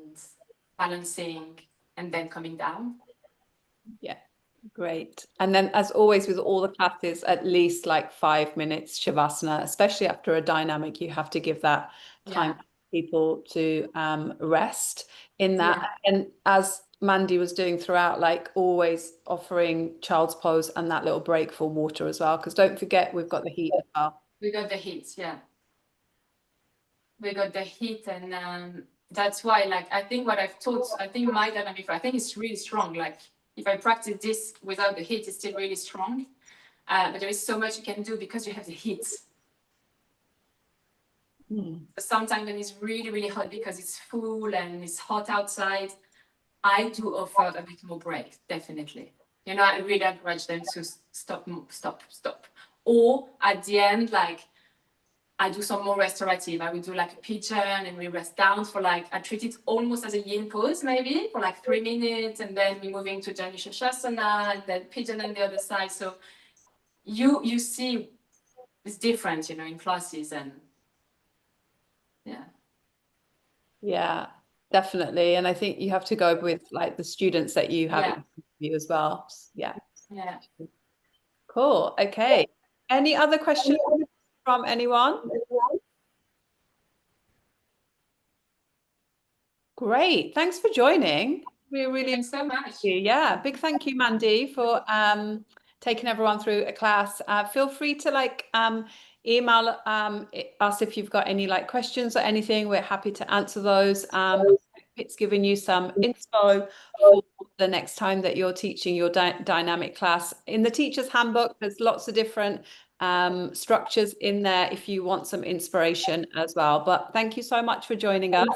balancing, and then coming down. Yeah, great. And then as always with all the classes, at least like 5 minutes Shavasana, especially after a dynamic, you have to give that time for people to rest in that. Yeah. And as Mandy was doing throughout, like always offering child's pose and that little break for water as well, because don't forget we've got the heat as well. We got the heat, yeah. We got the heat, and that's why, like, I think what I've taught, I think my dynamic, I think it's really strong. Like, if I practice this without the heat, it's still really strong. But there is so much you can do because you have the heat. Sometimes when it's really, really hot because it's full and it's hot outside, I do offer a bit more break, definitely. You know, I really encourage them to stop. Or at the end, like, I do some more restorative. I would do like a pigeon and we rest down for like, I treat it almost as a yin pose maybe for like 3 minutes, and then we're moving to Jani Shasana and then pigeon on the other side. So you see it's different, you know, in classes, and yeah. Yeah, definitely. And I think you have to go with like the students that you have in you as well. Yeah. Yeah. Cool. Okay. Any other questions from anyone? Great. Thanks for joining. We really Thanks so much. Yeah, big thank you, Mandy, for taking everyone through a class. Feel free to like email us if you've got any like questions or anything. We're happy to answer those. It's giving you some info for the next time that you're teaching your dynamic class. In the teacher's handbook, there's lots of different structures in there if you want some inspiration as well. But thank you so much for joining us.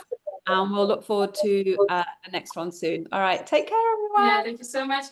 And we'll look forward to the next one soon. All right, take care, everyone. Yeah, thank you so much.